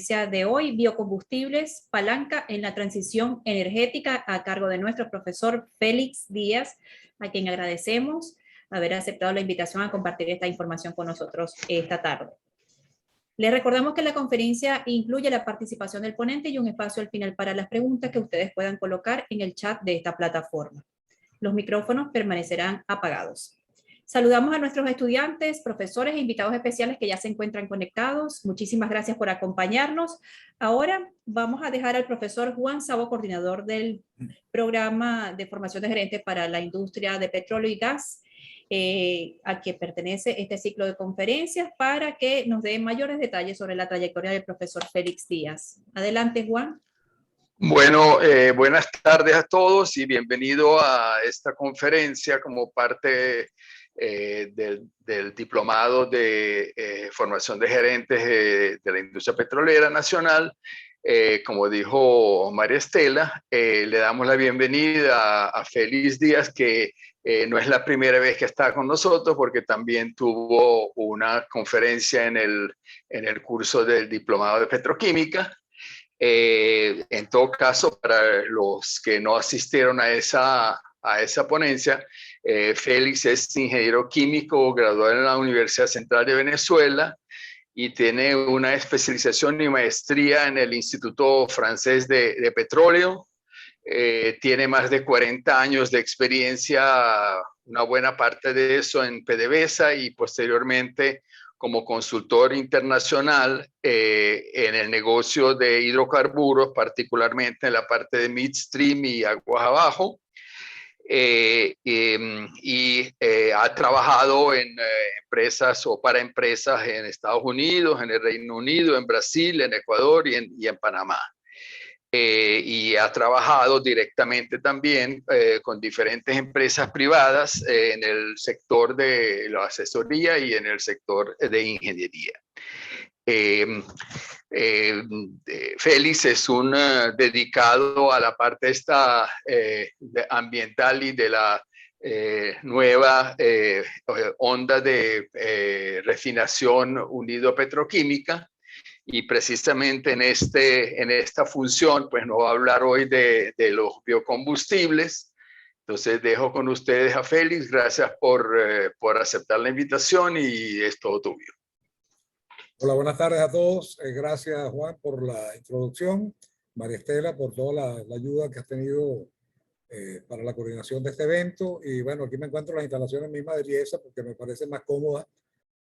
de hoy, biocombustibles, palanca en la transición energética, a cargo de nuestro profesor Félix Díaz, a quien agradecemos haber aceptado la invitación a compartir esta información con nosotros esta tarde. Les recordamos que la conferencia incluye la participación del ponente y un espacio al final para las preguntas que ustedes puedan colocar en el chat de esta plataforma. Los micrófonos permanecerán apagados. Saludamos a nuestros estudiantes, profesores e invitados especiales que ya se encuentran conectados. Muchísimas gracias por acompañarnos. Ahora vamos a dejar al profesor Juan Sabo, coordinador del programa de formación de gerentes para la industria de petróleo y gas, a que pertenece este ciclo de conferencias, para que nos dé mayores detalles sobre la trayectoria del profesor Félix Díaz. Adelante, Juan. Bueno, buenas tardes a todos y bienvenido a esta conferencia como parte del diplomado de formación de gerentes de la industria petrolera nacional. Como dijo María Estela, le damos la bienvenida a Félix Díaz, que no es la primera vez que está con nosotros, porque también tuvo una conferencia en el curso del diplomado de petroquímica. En todo caso, para los que no asistieron a esa ponencia, Félix es ingeniero químico, graduado en la Universidad Central de Venezuela y tiene una especialización y maestría en el Instituto Francés de Petróleo. Tiene más de 40 años de experiencia, una buena parte de eso en PDVSA y posteriormente como consultor internacional en el negocio de hidrocarburos, particularmente en la parte de midstream y aguas abajo. Ha trabajado en empresas o para empresas en Estados Unidos, en el Reino Unido, en Brasil, en Ecuador y en Panamá. Y ha trabajado directamente también con diferentes empresas privadas en el sector de la asesoría y en el sector de ingeniería. Félix es un dedicado a la parte ambiental y de la nueva onda de refinación unido petroquímica. Y precisamente en esta función, pues nos va a hablar hoy de los biocombustibles. Entonces dejo con ustedes a Félix. Gracias por aceptar la invitación y es todo tuyo. Hola, buenas tardes a todos. Gracias, Juan, por la introducción. María Estela, por toda la ayuda que has tenido para la coordinación de este evento. Y bueno, aquí me encuentro en las instalaciones mismas de IESA porque me parece más cómoda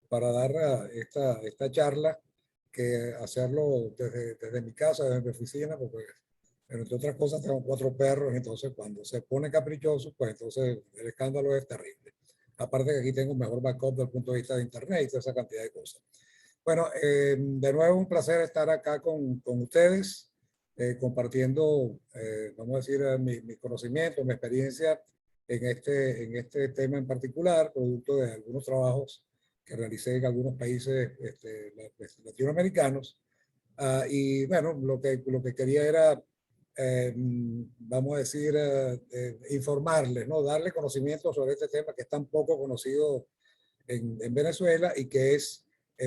para dar esta charla que hacerlo desde mi casa, desde mi oficina, porque entre otras cosas tengo 4 perros, entonces cuando se pone caprichoso, pues entonces el escándalo es terrible. Aparte que aquí tengo un mejor backup desde el punto de vista de internet y toda esa cantidad de cosas. Bueno, de nuevo un placer estar acá con ustedes, compartiendo, vamos a decir, mi conocimiento, mi experiencia en este tema en particular, producto de algunos trabajos que realicé en algunos países latinoamericanos. Y bueno, lo que quería era, vamos a decir, informarles, ¿no? Darle conocimiento sobre este tema que es tan poco conocido en Venezuela y que es,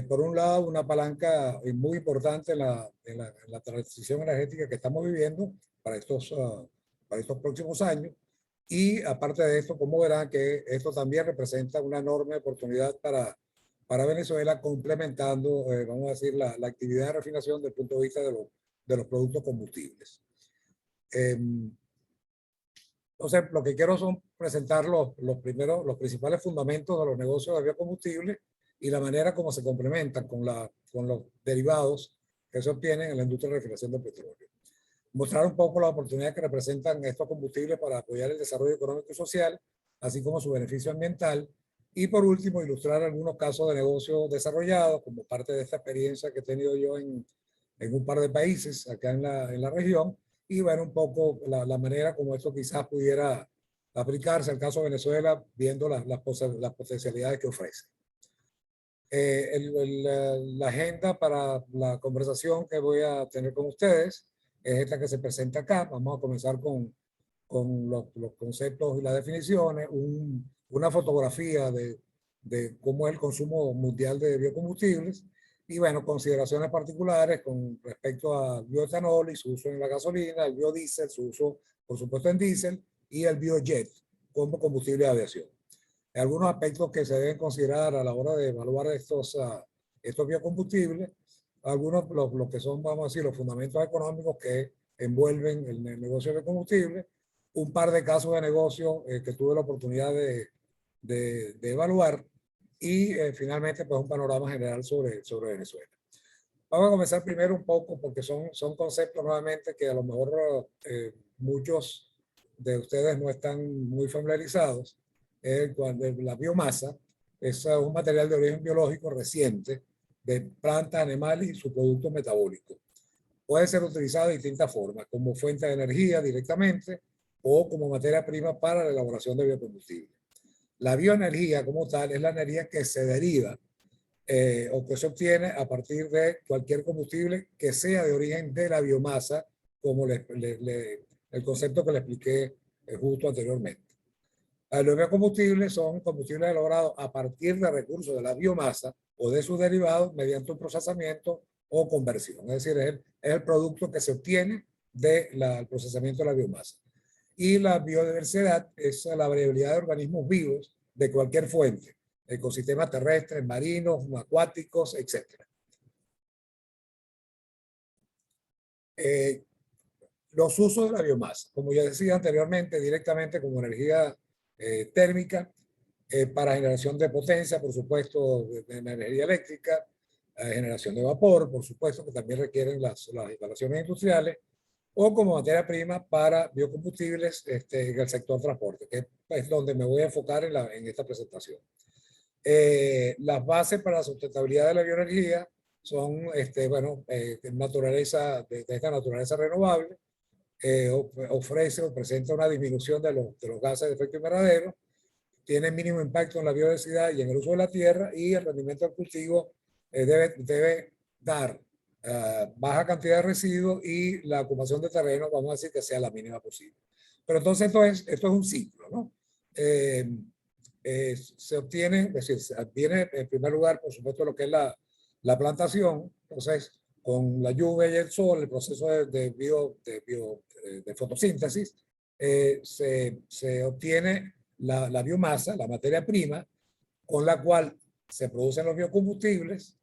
por un lado, una palanca muy importante en la transición energética que estamos viviendo para estos próximos años. Y aparte de esto, como verán, que esto también representa una enorme oportunidad para Venezuela, complementando, vamos a decir, la actividad de refinación desde el punto de vista de los productos combustibles. Entonces, lo que quiero son presentar los principales fundamentos de los negocios de biocombustibles y la manera como se complementan con los derivados que se obtienen en la industria de refinación de petróleo. Mostrar un poco la oportunidad que representan estos combustibles para apoyar el desarrollo económico y social, así como su beneficio ambiental. Y por último, ilustrar algunos casos de negocios desarrollados como parte de esta experiencia que he tenido yo en un par de países acá en la región, y ver un poco la manera como esto quizás pudiera aplicarse al caso de Venezuela, viendo las potencialidades que ofrece. La agenda para la conversación que voy a tener con ustedes es esta que se presenta acá. Vamos a comenzar con los conceptos y las definiciones, una fotografía de cómo es el consumo mundial de biocombustibles, Y bueno, consideraciones particulares con respecto al bioetanol y su uso en la gasolina, el biodiesel, su uso, por supuesto, en diésel, y el biojet como combustible de aviación. Algunos aspectos que se deben considerar a la hora de evaluar estos biocombustibles, algunos lo que son, vamos a decir, los fundamentos económicos que envuelven el negocio de combustible, un par de casos de negocio que tuve la oportunidad de evaluar, y finalmente pues un panorama general sobre Venezuela. Vamos a comenzar primero un poco porque son conceptos nuevamente que a lo mejor muchos de ustedes no están muy familiarizados. Cuando la biomasa es un material de origen biológico reciente de plantas, animales y subproductos metabólicos. Puede ser utilizado de distintas formas, como fuente de energía directamente o como materia prima para la elaboración de biocombustibles. La bioenergía como tal es la energía que se deriva o que se obtiene a partir de cualquier combustible que sea de origen de la biomasa, como el concepto que le expliqué justo anteriormente. Los biocombustibles son combustibles elaborados a partir de recursos de la biomasa o de sus derivados mediante un procesamiento o conversión. Es decir, es el producto que se obtiene del procesamiento de la biomasa. Y la biodiversidad es la variabilidad de organismos vivos de cualquier fuente, ecosistemas terrestres, marinos, acuáticos, etc. Los usos de la biomasa, como ya decía anteriormente, directamente como energía térmica, para generación de potencia, por supuesto, de energía eléctrica, generación de vapor, por supuesto, que también requieren las instalaciones industriales, o como materia prima para biocombustibles en el sector transporte, que es donde me voy a enfocar en esta presentación. Las bases para la sustentabilidad de la bioenergía son, bueno, naturaleza, de esta naturaleza renovable, ofrece o presenta una disminución de los gases de efecto invernadero, tiene mínimo impacto en la biodiversidad y en el uso de la tierra, y el rendimiento del cultivo debe dar baja cantidad de residuos y la ocupación de terreno, vamos a decir, que sea la mínima posible. Pero entonces esto es un ciclo, ¿no? Se obtiene, es decir, se obtiene en primer lugar, por supuesto, lo que es la plantación. Entonces, con la lluvia y el sol, el proceso de fotosíntesis, se obtiene la biomasa, la materia prima, con la cual se producen los biocombustibles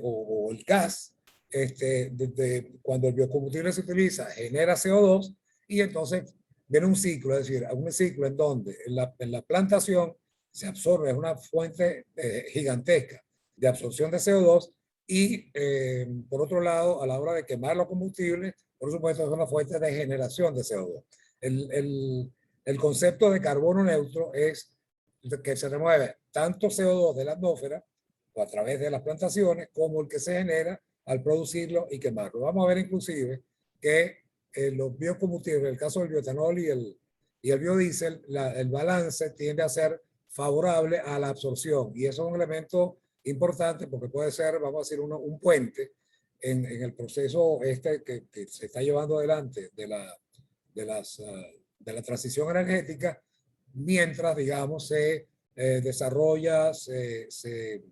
o el gas. Cuando el biocombustible se utiliza, genera CO2, y entonces viene un ciclo, es decir, un ciclo en donde en la plantación se absorbe, es una fuente gigantesca de absorción de CO2, y por otro lado, a la hora de quemar los combustibles, por supuesto, es una fuente de generación de CO2. El concepto de carbono neutro es que se remueve tanto CO2 de la atmósfera o a través de las plantaciones, como el que se genera al producirlo y quemarlo. Vamos a ver inclusive que los biocombustibles, en el caso del bioetanol y el biodiesel, el balance tiende a ser favorable a la absorción, y eso es un elemento importante porque puede ser, vamos a decir, un puente en el proceso que se está llevando adelante de la transición energética, mientras, digamos, se desarrolla, se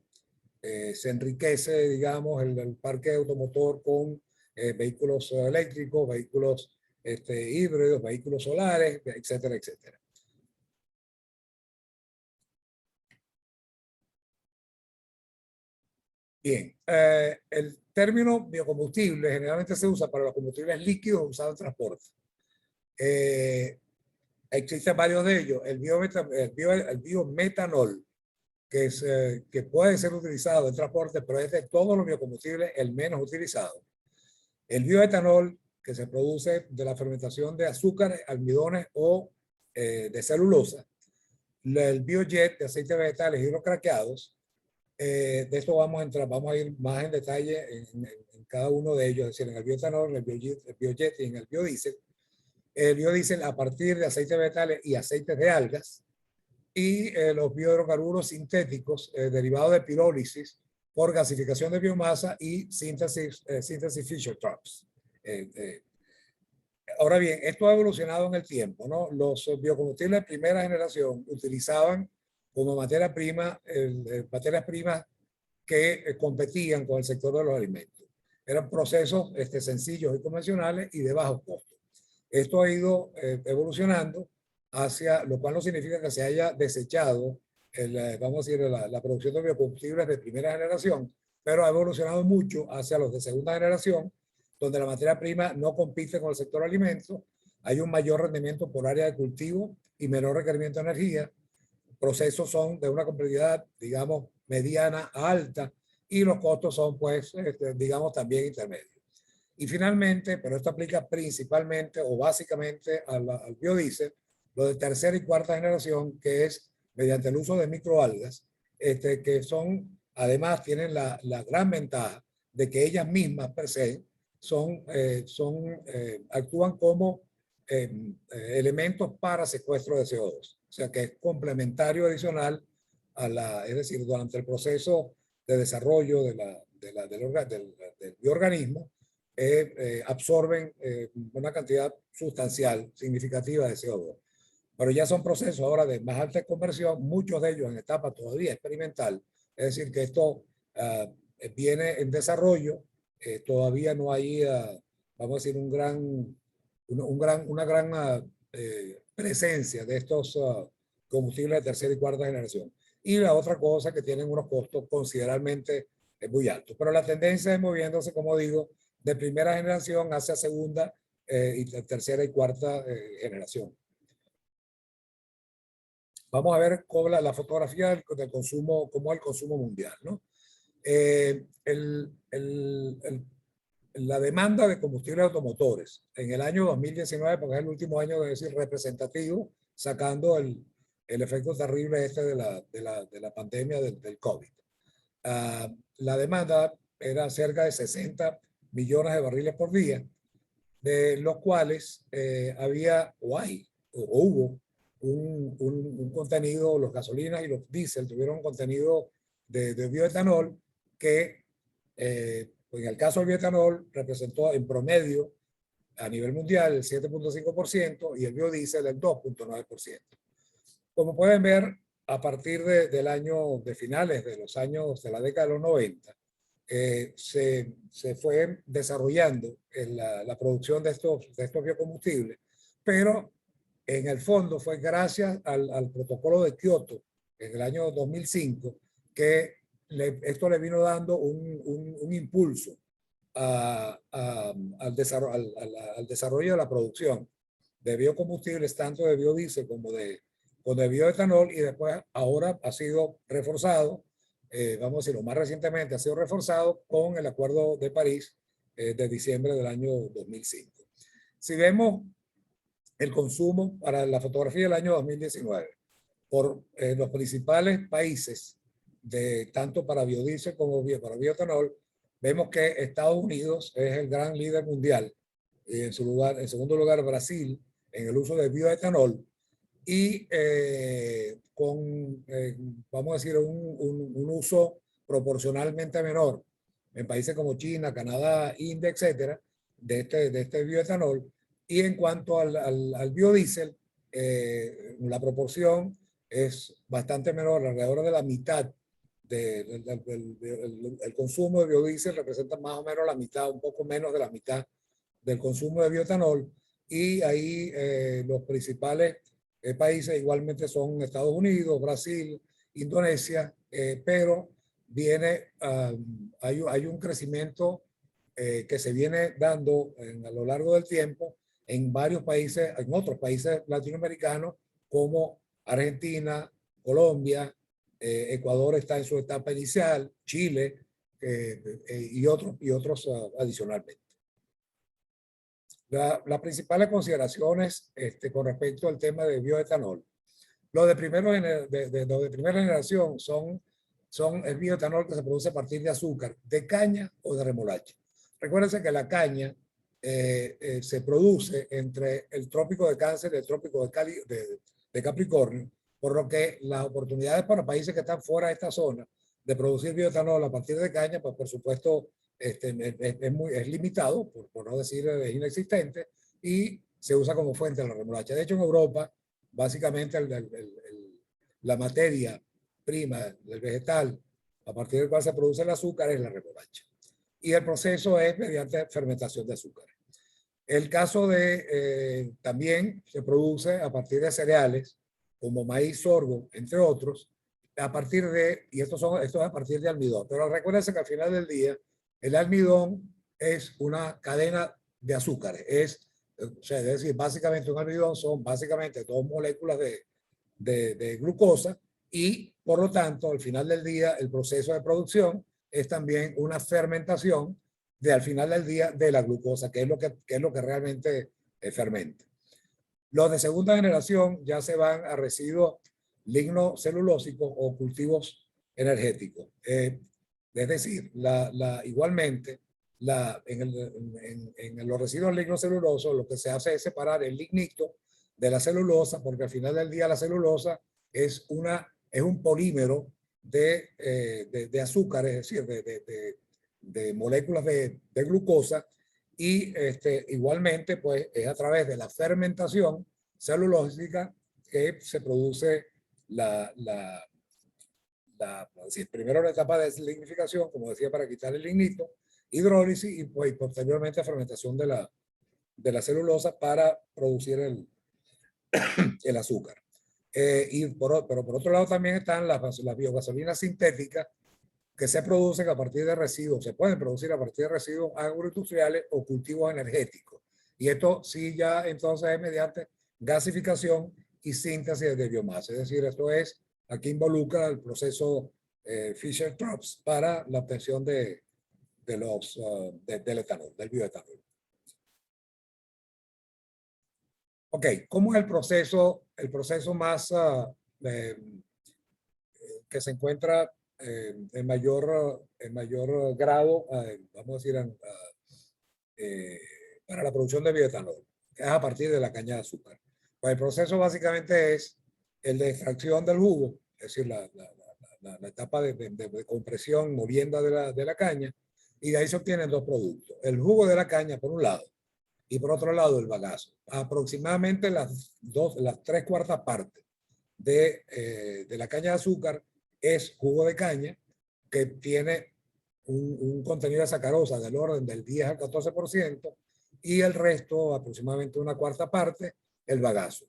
enriquece, digamos, el parque automotor con vehículos eléctricos, vehículos híbridos, vehículos solares, etcétera, etcétera. Bien, el término biocombustible generalmente se usa para los combustibles líquidos usados en transporte. Existen varios de ellos. El biometanol, que puede ser utilizado en transporte, pero es de todos los biocombustibles el menos utilizado. El bioetanol, que se produce de la fermentación de azúcares, almidones o de celulosa. El biojet, de aceites vegetales hidrocraqueados. De esto vamos a ir más en detalle en cada uno de ellos, es decir, en el bioetanol, en el biojet y en el biodiesel. El biodiesel a partir de aceites vegetales y aceites de algas, y los biohidrocarburos sintéticos derivados de pirólisis por gasificación de biomasa y síntesis Fischer-Tropsch. Ahora bien, esto ha evolucionado en el tiempo, ¿no? Los biocombustibles de primera generación utilizaban como materia prima, materias primas que competían con el sector de los alimentos. Eran procesos sencillos y convencionales y de bajo costo. Esto ha ido evolucionando hacia, lo cual no significa que se haya desechado vamos a decir, la producción de biocombustibles de primera generación, pero ha evolucionado mucho hacia los de segunda generación, donde la materia prima no compite con el sector alimentos, hay un mayor rendimiento por área de cultivo y menor requerimiento de energía, procesos son de una complejidad, digamos, mediana a alta, y los costos son, pues, digamos, también intermedios. Y finalmente, pero esto aplica principalmente o básicamente al biodiesel, lo de tercera y cuarta generación, que es mediante el uso de microalgas, que son, además tienen la gran ventaja de que ellas mismas per se actúan como elementos para secuestro de CO2. O sea que es complementario adicional es decir, durante el proceso de desarrollo del bioorganismo, absorben una cantidad sustancial, significativa de CO2. Pero ya son procesos ahora de más alta conversión, muchos de ellos en etapa todavía experimental. Es decir, que esto viene en desarrollo, todavía no hay, vamos a decir, una gran presencia de estos combustibles de tercera y cuarta generación. Y la otra cosa que tienen unos costos considerablemente muy altos. Pero la tendencia es moviéndose, como digo, de primera generación hacia segunda y tercera y cuarta generación. Vamos a ver cómo la fotografía del consumo, cómo es el consumo mundial, ¿no? La demanda de combustibles automotores en el año 2019, porque es el último año, de decir, representativo, sacando el efecto terrible de la pandemia del COVID. La demanda era cerca de 60 millones de barriles por día, de los cuales había o hubo un contenido, los gasolinas y los diésel tuvieron un contenido de bioetanol que en el caso del bioetanol representó en promedio a nivel mundial el 7.5% y el biodiesel el 2.9%. Como pueden ver, a partir del año, de finales de los años de la década de los 90, se fue desarrollando la producción de estos biocombustibles, pero en el fondo fue gracias al protocolo de Kioto en el año 2005 que esto le vino dando un impulso al desarrollo de la producción de biocombustibles, tanto de biodiesel como de bioetanol, y después ahora ha sido reforzado, vamos a decirlo, más recientemente ha sido reforzado con el Acuerdo de París de diciembre del año 2005. Si vemos el consumo para la fotografía del año 2019 por los principales países, tanto para biodiesel como para bioetanol, vemos que Estados Unidos es el gran líder mundial, en segundo lugar Brasil en el uso de bioetanol, y vamos a decir, un uso proporcionalmente menor en países como China, Canadá, India, etcétera, de este bioetanol. Y en cuanto al biodiesel, la proporción es bastante menor, alrededor de la mitad el consumo de biodiesel representa más o menos la mitad, un poco menos de la mitad del consumo de bioetanol, y ahí los principales países igualmente son Estados Unidos, Brasil, Indonesia, pero hay un crecimiento que se viene dando a lo largo del tiempo en varios países, en otros países latinoamericanos como Argentina, Colombia, Ecuador está en su etapa inicial, Chile y otros adicionalmente. Las principales consideraciones con respecto al tema de bioetanol. Lo de primera generación son el bioetanol que se produce a partir de azúcar, de caña o de remolacha. Recuérdense que la caña se produce entre el trópico de Cáncer y el trópico de Capricornio, por lo que las oportunidades para países que están fuera de esta zona de producir bioetanol a partir de caña, pues por supuesto es limitado, por no decir es inexistente, y se usa como fuente de la remolacha. De hecho, en Europa, básicamente la materia prima del vegetal a partir del cual se produce el azúcar es la remolacha. Y el proceso es mediante fermentación de azúcar. El caso de también se produce a partir de cereales como maíz, sorgo, entre otros, a partir de, y esto es a partir de almidón. Pero recuérdense que al final del día, el almidón es una cadena de azúcares. O sea, es decir, básicamente un almidón son básicamente dos moléculas de glucosa y por lo tanto, al final del día, el proceso de producción es también una fermentación de al final del día de la glucosa, que es lo que realmente fermenta. Los de segunda generación ya se van a residuos lignocelulósicos o cultivos energéticos. Es decir, igualmente, en los residuos lignocelulosos lo que se hace es separar el lignito de la celulosa, porque al final del día la celulosa es un polímero de azúcar, es decir, de moléculas de glucosa, y igualmente pues es a través de la fermentación celulósica que se produce primero la etapa de lignificación, como decía, para quitar el lignito, hidrólisis y pues, posteriormente fermentación de la celulosa para producir el azúcar. Pero por otro lado también están las biogasolinas sintéticas que se producen a partir de residuos, se pueden producir a partir de residuos agroindustriales o cultivos energéticos. Y esto sí ya entonces es mediante gasificación y síntesis de biomasa. Es decir, aquí involucra el proceso Fischer-Tropsch para la obtención del etanol, del bioetanol. Ok, ¿cómo es el proceso más que se encuentra en mayor grado, vamos a decir, para la producción de bioetanol, que es a partir de la caña de azúcar? Pues el proceso básicamente es el de extracción del jugo, es decir, la etapa de compresión, molienda de la caña, y de ahí se obtienen dos productos. El jugo de la caña, por un lado, y por otro lado, el bagazo. Aproximadamente las 3/4 partes de la caña de azúcar es jugo de caña, que tiene un contenido de sacarosa del orden del 10 al 14%, y el resto, aproximadamente 1/4 parte, el bagazo.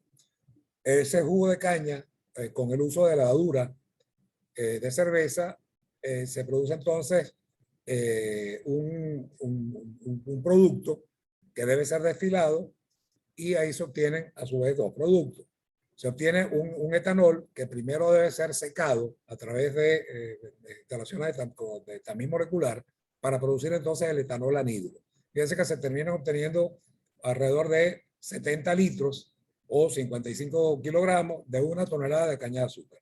Ese jugo de caña, con el uso de levadura de cerveza, se produce entonces un producto que debe ser destilado, y ahí se obtienen a su vez dos productos. Se obtiene un etanol que primero debe ser secado a través de instalaciones de tamiz molecular para producir entonces el etanol anhidro. Fíjense que se terminan obteniendo alrededor de 70 litros o 55 kilogramos de 1 tonelada de caña de azúcar.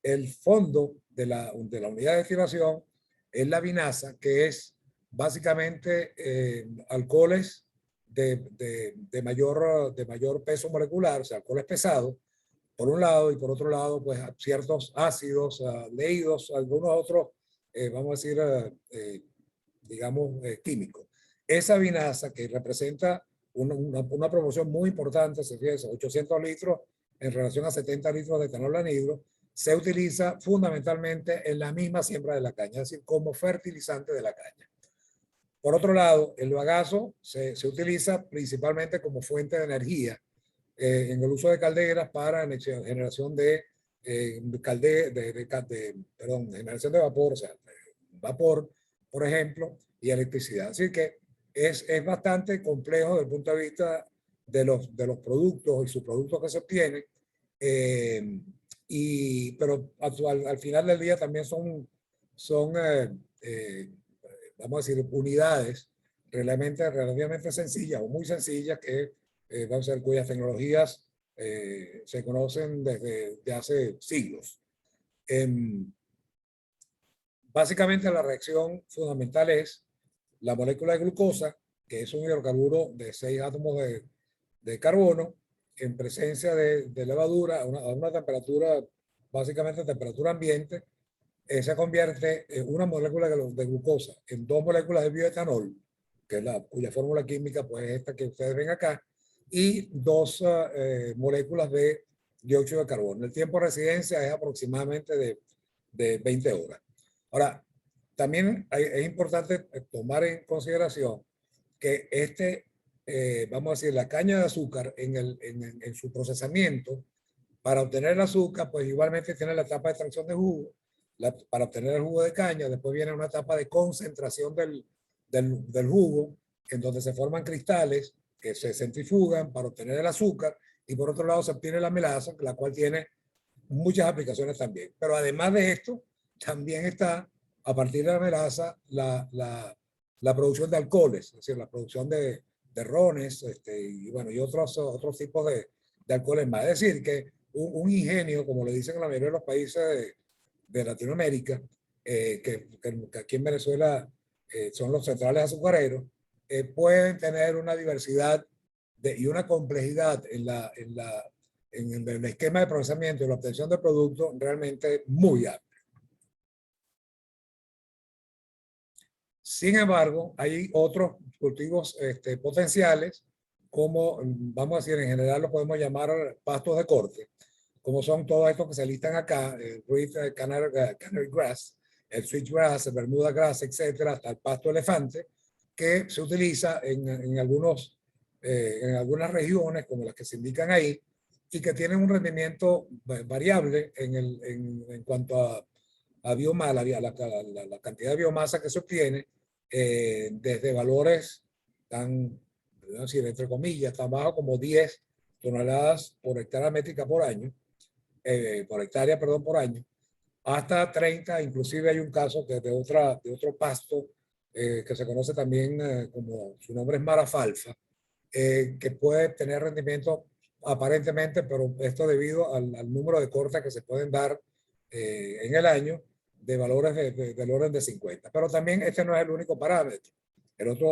El fondo de la unidad de destilación es la vinaza, que es básicamente alcoholes de mayor peso molecular, o sea, alcoholes pesados, por un lado, y por otro lado, pues ciertos ácidos leídos, algunos otros, vamos a decir, digamos, químicos. Esa vinaza, que representa una proporción muy importante, se fija, 800 litros en relación a 70 litros de etanol anhidro, se utiliza fundamentalmente en la misma siembra de la caña, es decir, como fertilizante de la caña. Por otro lado, el bagazo se utiliza principalmente como fuente de energía en el uso de calderas para generación generación de vapor, o sea, vapor, por ejemplo, y electricidad. Así que es bastante complejo desde el punto de vista de los productos y subproductos que se obtienen, pero al final del día también son vamos a decir, unidades relativamente sencillas o muy sencillas que vamos a ver, cuyas tecnologías se conocen desde hace siglos. Básicamente la reacción fundamental es la molécula de glucosa, que es un hidrocarburo de 6 átomos de carbono, en presencia de levadura a una temperatura, básicamente temperatura ambiente, se convierte en una molécula de glucosa en dos moléculas de bioetanol, que es cuya fórmula química pues es esta que ustedes ven acá, y dos moléculas de dióxido de carbono. El tiempo de residencia es aproximadamente de 20 horas. Ahora, también es importante tomar en consideración que vamos a decir, la caña de azúcar en su procesamiento, para obtener el azúcar, pues igualmente tiene la etapa de extracción de jugo, para obtener el jugo de caña, después viene una etapa de concentración del jugo, en donde se forman cristales que se centrifugan para obtener el azúcar, y por otro lado se obtiene la melaza, la cual tiene muchas aplicaciones también. Pero además de esto, también está, a partir de la melaza, la producción de alcoholes, es decir, la producción de rones, y bueno, y otros tipos de alcoholes más. Es decir, que un ingenio, como le dicen en la mayoría de los países de Latinoamérica, que aquí en Venezuela son los centrales azucareros, pueden tener una diversidad y una complejidad en el esquema de procesamiento y la obtención de productos realmente muy amplio. Sin embargo, hay otros cultivos potenciales, como vamos a decir, en general lo podemos llamar pastos de corte, como son todos estos que se listan acá, el canary grass, el switchgrass, el bermuda grass, etcétera, hasta el pasto elefante, que se utiliza en algunas regiones, como las que se indican ahí, y que tienen un rendimiento variable en cuanto a biomasa, la cantidad de biomasa que se obtiene, desde valores tan, decir, entre comillas, tan bajos como 10 toneladas por hectárea métrica por año, por hectárea, perdón, por año, hasta 30, inclusive hay un caso de otro pasto que se conoce también como, su nombre es marafalfa, que puede tener rendimiento aparentemente, pero esto debido al número de cortes que se pueden dar en el año, de valores del orden de 50. Pero también este no es el único parámetro.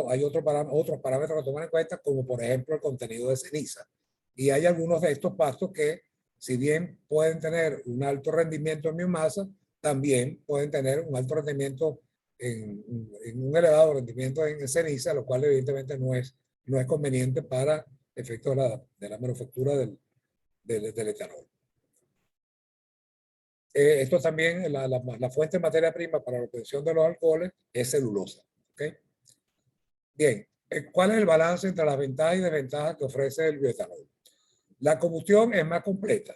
Hay otros parámetros que tomar en cuenta, como por ejemplo el contenido de ceniza. Y hay algunos de estos pastos que, si bien pueden tener un alto rendimiento en biomasa, también pueden tener un alto rendimiento en un elevado rendimiento en ceniza, lo cual evidentemente no es conveniente para efectos de la manufactura del etanol. Esto también, la fuente de materia prima para la obtención de los alcoholes es celulosa. ¿Okay? Bien, ¿cuál es el balance entre las ventajas y desventajas que ofrece el bioetanol? La combustión es más completa,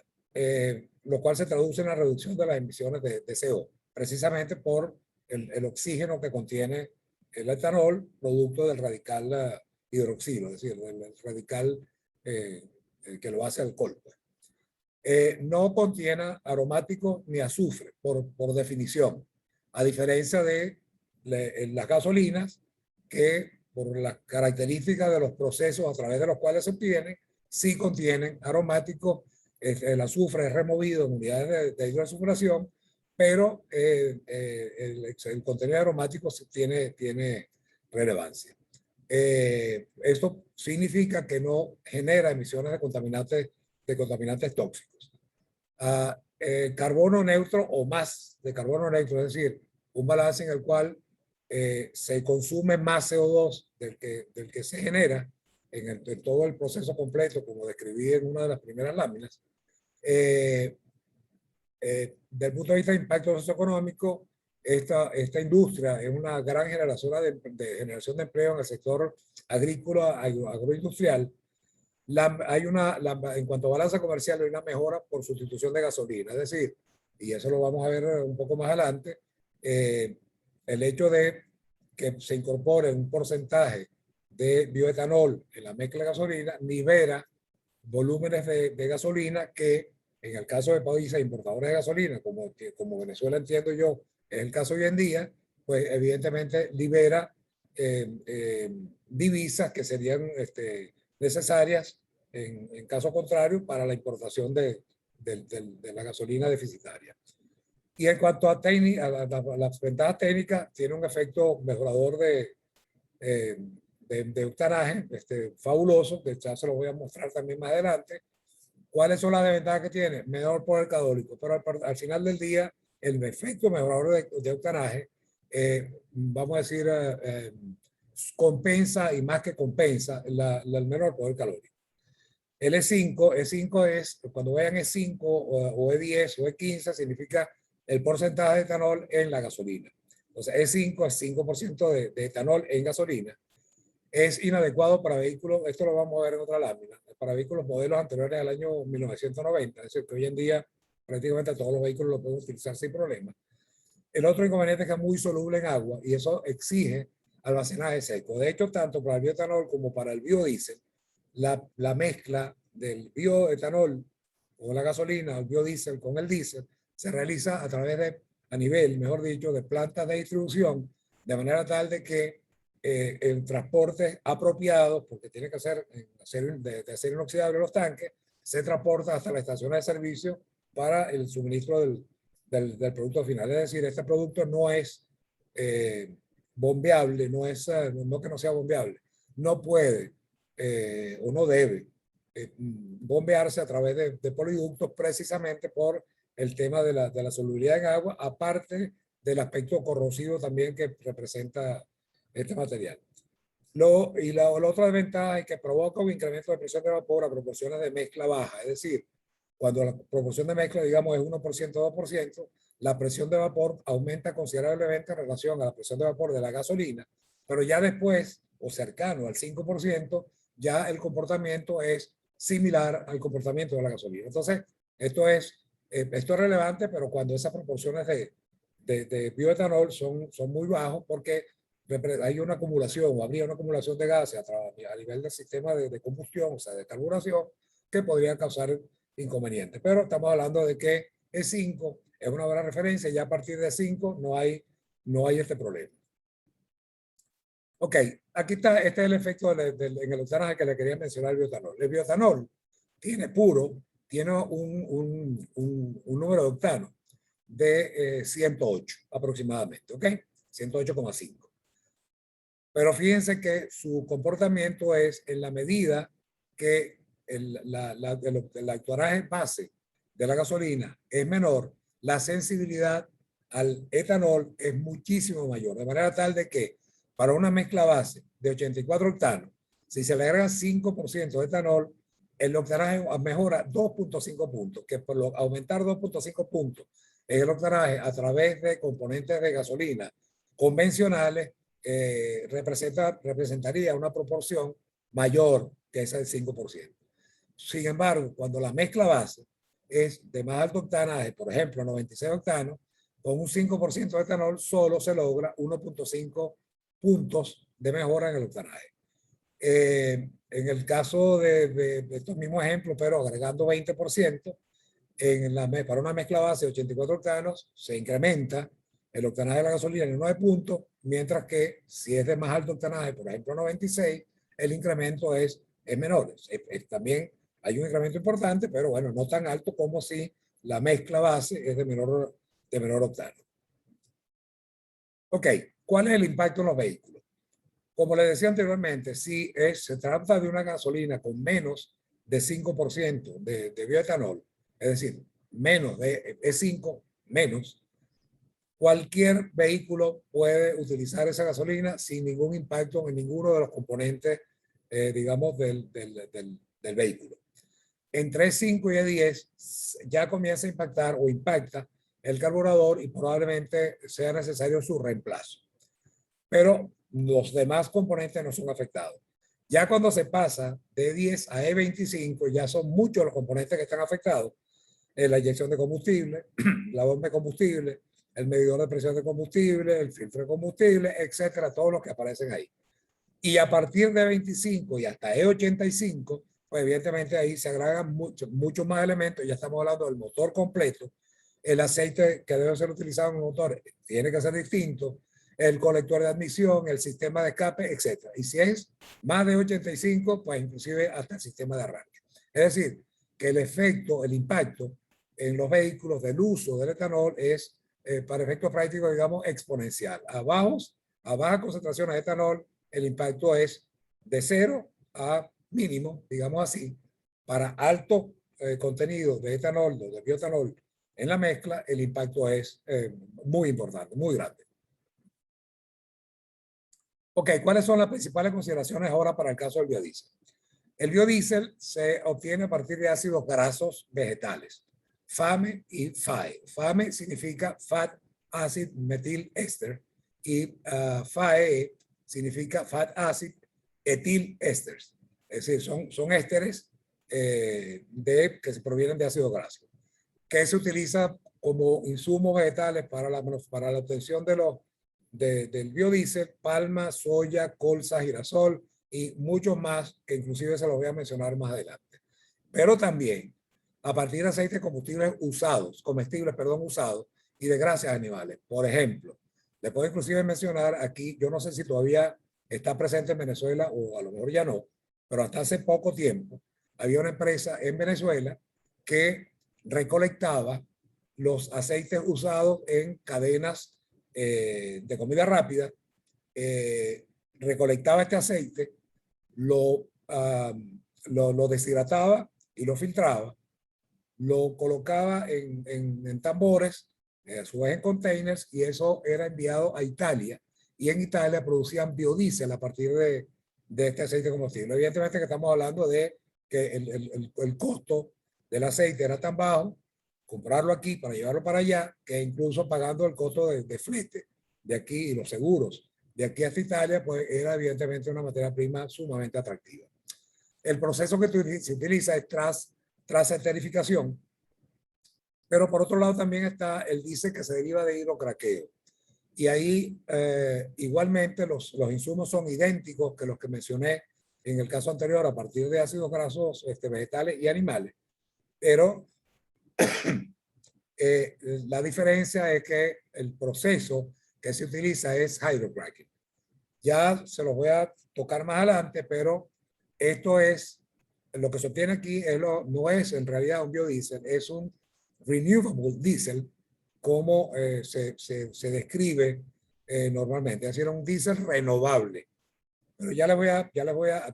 lo cual se traduce en la reducción de las emisiones de CO, precisamente por el oxígeno que contiene el etanol, producto del radical hidroxilo, es decir, del radical que lo hace alcohol. No contiene aromáticos ni azufre, por definición, a diferencia de las gasolinas, que por las características de los procesos a través de los cuales se obtienen, sí contienen aromáticos. El azufre es removido en unidades de hidrosulfuración, pero el contenido aromático tiene relevancia. Esto significa que no genera emisiones de contaminantes tóxicos. Carbono neutro o más de carbono neutro, es decir, un balance en el cual se consume más CO2 del que se genera en todo el proceso completo, como describí en una de las primeras láminas. Desde el punto de vista de impacto socioeconómico, esta industria es una gran generadora de generación de empleo en el sector agrícola, agroindustrial. En cuanto a balanza comercial, hay una mejora por sustitución de gasolina. Es decir, y eso lo vamos a ver un poco más adelante, el hecho de que se incorpore un porcentaje de bioetanol en la mezcla de gasolina libera volúmenes de gasolina que, en el caso de países importadores de gasolina, como Venezuela, entiendo yo, es el caso hoy en día, pues evidentemente libera divisas que serían necesarias en caso contrario para la importación de la gasolina deficitaria. Y en cuanto a las ventajas técnicas, tiene un efecto mejorador de octanaje fabuloso, que ya se lo voy a mostrar también más adelante. ¿Cuáles son las desventajas que tiene? Menor poder calórico, pero al final del día, el efecto mejorador de octanaje, vamos a decir, compensa, y más que compensa, el menor poder calórico. El E5 es, cuando vean E5 o E10 o E15, significa el porcentaje de etanol en la gasolina. sea, E5 es 5% de etanol en gasolina, es inadecuado para vehículos, esto lo vamos a ver en otra lámina, para vehículos modelos anteriores al año 1990, es decir, que hoy en día prácticamente todos los vehículos lo pueden utilizar sin problema. El otro inconveniente es que es muy soluble en agua y eso exige almacenaje seco. De hecho, tanto para el bioetanol como para el biodiesel, la mezcla del bioetanol o la gasolina, el biodiesel con el diésel, se realiza a través de, a nivel, mejor dicho, de plantas de distribución, de manera tal de que en transportes apropiados, porque tiene que ser de acero inoxidable los tanques, se transporta hasta la estación de servicio para el suministro del producto final. Es decir, este producto no es bombeable, no que no sea bombeable, no puede o no debe bombearse a través de poliductos precisamente por el tema de la solubilidad en agua, aparte del aspecto corrosivo también que representa este material. La otra desventaja es que provoca un incremento de presión de vapor a proporciones de mezcla baja, es decir, cuando la proporción de mezcla, digamos, es 1%, 2%, la presión de vapor aumenta considerablemente en relación a la presión de vapor de la gasolina, pero ya después, o cercano al 5%, ya el comportamiento es similar al comportamiento de la gasolina. Entonces, esto es relevante, pero cuando esas proporciones de bioetanol son muy bajos, porque hay una acumulación, o habría una acumulación de gases a nivel del sistema de combustión, o sea, de carburación, que podría causar inconvenientes. Pero estamos hablando de que E5 es una buena referencia, ya a partir de 5 no hay este problema. Ok, aquí está, este es el efecto en el octanaje que le quería mencionar el bioetanol. El bioetanol tiene un número de octano de 108 aproximadamente, ¿ok? 108,5. Pero fíjense que su comportamiento es en la medida que el octanaje base de la gasolina es menor, la sensibilidad al etanol es muchísimo mayor, de manera tal de que para una mezcla base de 84 octanos, si se le agrega 5% de etanol, el octanaje mejora 2.5 puntos, que por aumentar 2.5 puntos en el octanaje a través de componentes de gasolina convencionales representaría una proporción mayor que esa del 5%. Sin embargo, cuando la mezcla base es de más alto octanaje, por ejemplo, 96 octanos, con un 5% de etanol solo se logra 1.5 puntos de mejora en el octanaje. En el caso de estos mismos ejemplos, pero agregando 20%, para una mezcla base de 84 octanos se incrementa el octanaje de la gasolina en 9 puntos, mientras que si es de más alto octanaje, por ejemplo 96, el incremento es menor. También hay un incremento importante, pero bueno, no tan alto como si la mezcla base es de menor octano. Ok, ¿cuál es el impacto en los vehículos? Como les decía anteriormente, si se trata de una gasolina con menos de 5% de bioetanol, es decir, menos de E5 menos, cualquier vehículo puede utilizar esa gasolina sin ningún impacto en ninguno de los componentes, digamos, del vehículo. Entre E5 y E10 ya comienza a impactar o impacta el carburador y probablemente sea necesario su reemplazo. Pero los demás componentes no son afectados. Ya cuando se pasa de E10 a E25, ya son muchos los componentes que están afectados. La inyección de combustible, la bomba de combustible, el medidor de presión de combustible, el filtro de combustible, etcétera, todos los que aparecen ahí. Y a partir de 25 y hasta E85, pues evidentemente ahí se agregan muchos más elementos. Ya estamos hablando del motor completo. El aceite que debe ser utilizado en el motor tiene que ser distinto. El colector de admisión, el sistema de escape, etcétera. Y si es más de 85, pues inclusive hasta el sistema de arranque. Es decir, que el efecto, el impacto en los vehículos del uso del etanol es, para efectos prácticos, digamos, exponencial. A baja concentración de etanol, el impacto es de 0 a mínimo, digamos así. Para alto contenido de etanol, de bioetanol en la mezcla, el impacto es muy importante, muy grande. Ok, ¿cuáles son las principales consideraciones ahora para el caso del biodiesel? El biodiesel se obtiene a partir de ácidos grasos vegetales, FAME y FAE. FAME significa Fat Acid Methyl Ester y FAE significa Fat Acid Ethyl Esters. Es decir, son ésteres que se provienen de ácido graso, que se utiliza como insumos vegetales para la obtención del biodiesel, palma, soya, colza, girasol y muchos más, que inclusive se los voy a mencionar más adelante. Pero también a partir de aceites comestibles, usados y de grasas animales. Por ejemplo, le puedo inclusive mencionar aquí, yo no sé si todavía está presente en Venezuela o a lo mejor ya no, pero hasta hace poco tiempo había una empresa en Venezuela que recolectaba los aceites usados en cadenas de comida rápida, recolectaba este aceite, lo deshidrataba y lo filtraba, lo colocaba en tambores, a su vez en containers, y eso era enviado a Italia, y en Italia producían biodiesel a partir de este aceite combustible. Evidentemente que estamos hablando de que el costo del aceite era tan bajo, comprarlo aquí para llevarlo para allá, que incluso pagando el costo de flete de aquí y los seguros de aquí hasta Italia, pues era evidentemente una materia prima sumamente atractiva. El proceso que se utiliza es transesterificación, pero por otro lado también está el diésel que se deriva de hidrocraqueo. Y ahí igualmente los insumos son idénticos que los que mencioné en el caso anterior a partir de ácidos grasos vegetales y animales, pero la diferencia es que el proceso que se utiliza es hydrocracking. Ya se los voy a tocar más adelante, pero esto es, lo que se obtiene aquí no es en realidad un biodiesel, es un renewable diesel, como se describe normalmente. Es decir, un diésel renovable. Pero ya les voy a,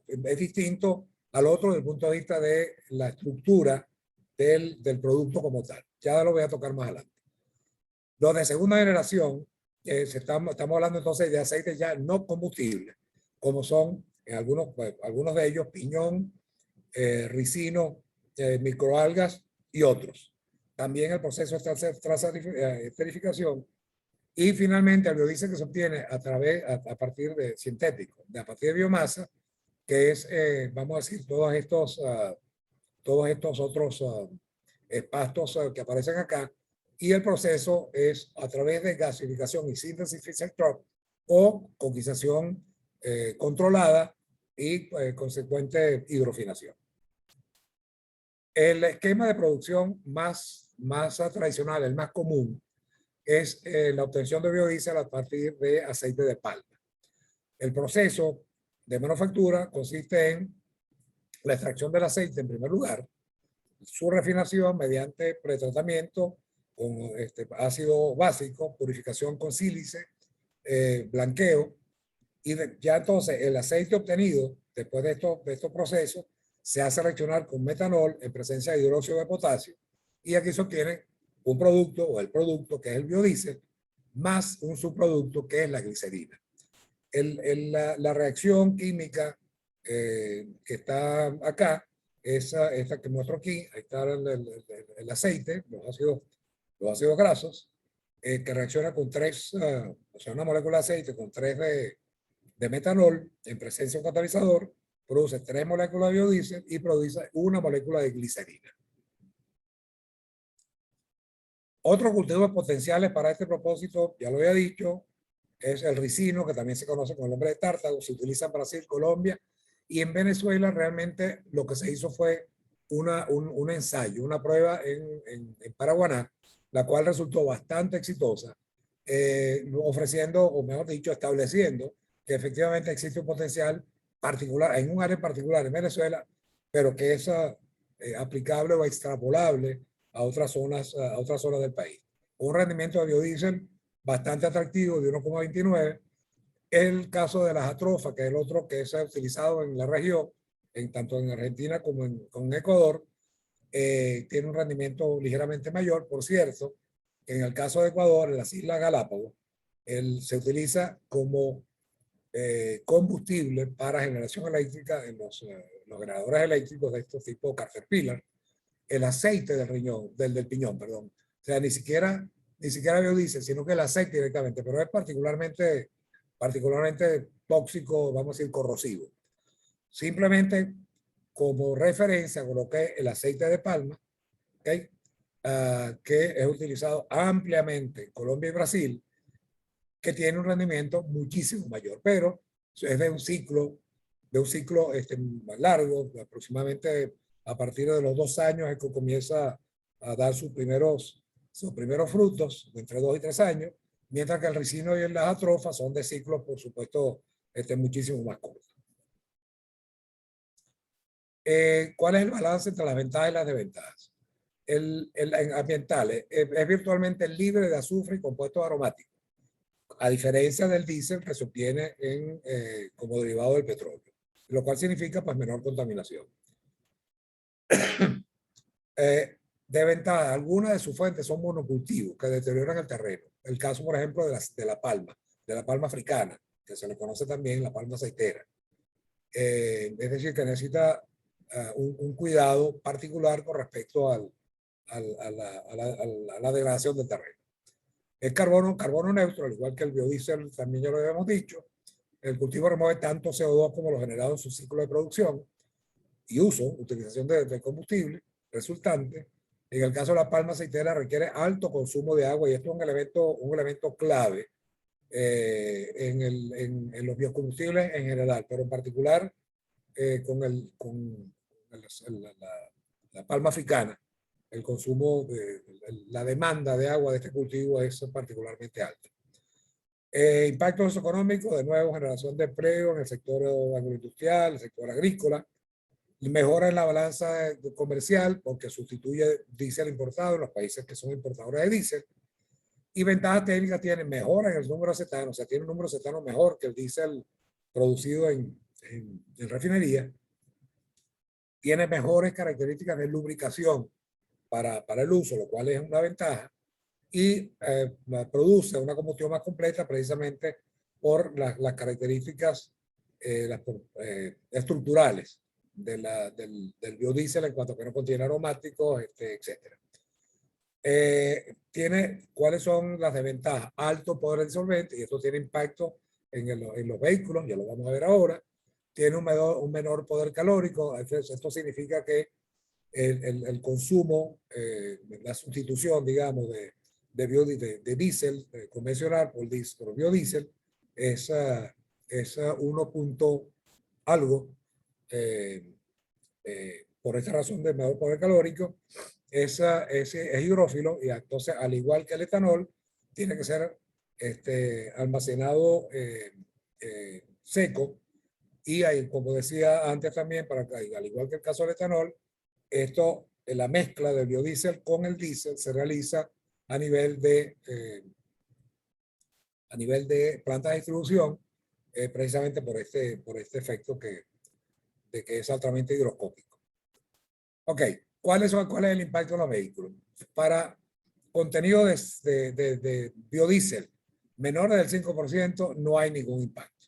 es distinto al otro desde el punto de vista de la estructura del producto como tal. Ya lo voy a tocar más adelante. Los de segunda generación, estamos hablando entonces de aceites ya no combustibles, como son en algunos de ellos piñón, ricino, microalgas y otros. También el proceso de transesterificación. Y finalmente el biodiesel que se obtiene a partir de sintético, a partir de biomasa, que es, vamos a decir, todos estos otros pastos que aparecen acá, y el proceso es a través de gasificación y síntesis Fischer-Tropsch o coquización controlada y consecuente hidrofinación. El esquema de producción más tradicional, el más común, es la obtención de biodiesel a partir de aceite de palma. El proceso de manufactura consiste en la extracción del aceite en primer lugar, su refinación mediante pretratamiento con ácido básico, purificación con sílice, blanqueo, y ya entonces el aceite obtenido después de estos procesos se hace reaccionar con metanol en presencia de hidróxido de potasio, y aquí se obtiene un producto o el producto que es el biodiesel más un subproducto que es la glicerina. La reacción química que está acá, esta que muestro aquí, ahí está el aceite, los ácidos grasos, que reacciona con o sea, una molécula de aceite con 3 de metanol en presencia de un catalizador, produce 3 moléculas de biodiesel y produce una molécula de glicerina. Otros cultivos potenciales para este propósito, ya lo había dicho, es el ricino, que también se conoce con el nombre de tártago, se utiliza en Brasil, Colombia, y en Venezuela realmente lo que se hizo fue un ensayo, una prueba en Paraguaná, la cual resultó bastante exitosa, ofreciendo, o mejor dicho, estableciendo que efectivamente existe un potencial particular, en un área particular en Venezuela, pero que es aplicable o extrapolable a otras zonas del país. Un rendimiento de biodiesel bastante atractivo de 1,29. El caso de las atrofas, que es el otro que se ha utilizado en la región, tanto en Argentina como en Ecuador, tiene un rendimiento ligeramente mayor. Por cierto, en el caso de Ecuador, en las Islas Galápagos, se utiliza como combustible para generación eléctrica en los generadores eléctricos de estos tipos Caterpillar, el aceite del piñón, perdón. O sea, ni siquiera ni siquiera biodiesel, sino que el aceite directamente, pero es particularmente tóxico, vamos a decir, corrosivo. Simplemente como referencia coloqué el aceite de palma, ¿okay? Que es utilizado ampliamente en Colombia y Brasil, que tiene un rendimiento muchísimo mayor, pero es de un ciclo más largo, aproximadamente a partir de los 2 años es que comienza a dar sus primeros frutos, entre 2 y 3 años, mientras que el ricino y las atrofas son de ciclos, por supuesto, muchísimo más cortos. ¿Cuál es el balance entre las ventajas y las desventajas? El ambiental es virtualmente libre de azufre y compuestos aromáticos, a diferencia del diésel que se obtiene como derivado del petróleo, lo cual significa pues menor contaminación. Desventajas, algunas de sus fuentes son monocultivos que deterioran el terreno. El caso, por ejemplo, de la palma africana, que se le conoce también la palma aceitera. Es decir, que necesita un cuidado particular con respecto a la degradación del terreno. Es carbono neutro, al igual que el biodiesel, también ya lo habíamos dicho. El cultivo remueve tanto CO2 como lo generado en su ciclo de producción y utilización de combustible resultante. En el caso de la palma aceitera requiere alto consumo de agua y esto es un elemento clave en los biocombustibles en general, pero en particular con la palma africana. El consumo, la demanda de agua de este cultivo es particularmente alta. Impactos económicos, de nuevo, generación de empleo en el sector agroindustrial, el sector agrícola, mejora en la balanza comercial porque sustituye diésel importado en los países que son importadores de diésel, y ventajas técnicas tiene mejora en el número acetano, o sea, tiene un número acetano mejor que el diésel producido en refinería, tiene mejores características de lubricación para el uso, lo cual es una ventaja, y produce una combustión más completa precisamente por las características estructurales del biodiesel en cuanto a que no contiene aromáticos, etc. ¿Cuáles son las desventajas? Alto poder disolvente, y esto tiene impacto en los vehículos, ya lo vamos a ver ahora. Tiene un menor poder calórico, esto significa que el consumo, la sustitución, digamos, de diésel convencional por biodiesel es 1 punto algo, por esta razón de menor poder calórico. Es hidrófilo y entonces, al igual que el etanol, tiene que ser almacenado seco. Y hay, como decía antes también, al igual que el caso del etanol, la mezcla del biodiesel con el diésel se realiza a nivel de plantas de distribución, precisamente por este efecto de que es altamente higroscópico. Ok, ¿cuál es el impacto en los vehículos? Para contenido de biodiesel menor del 5% no hay ningún impacto.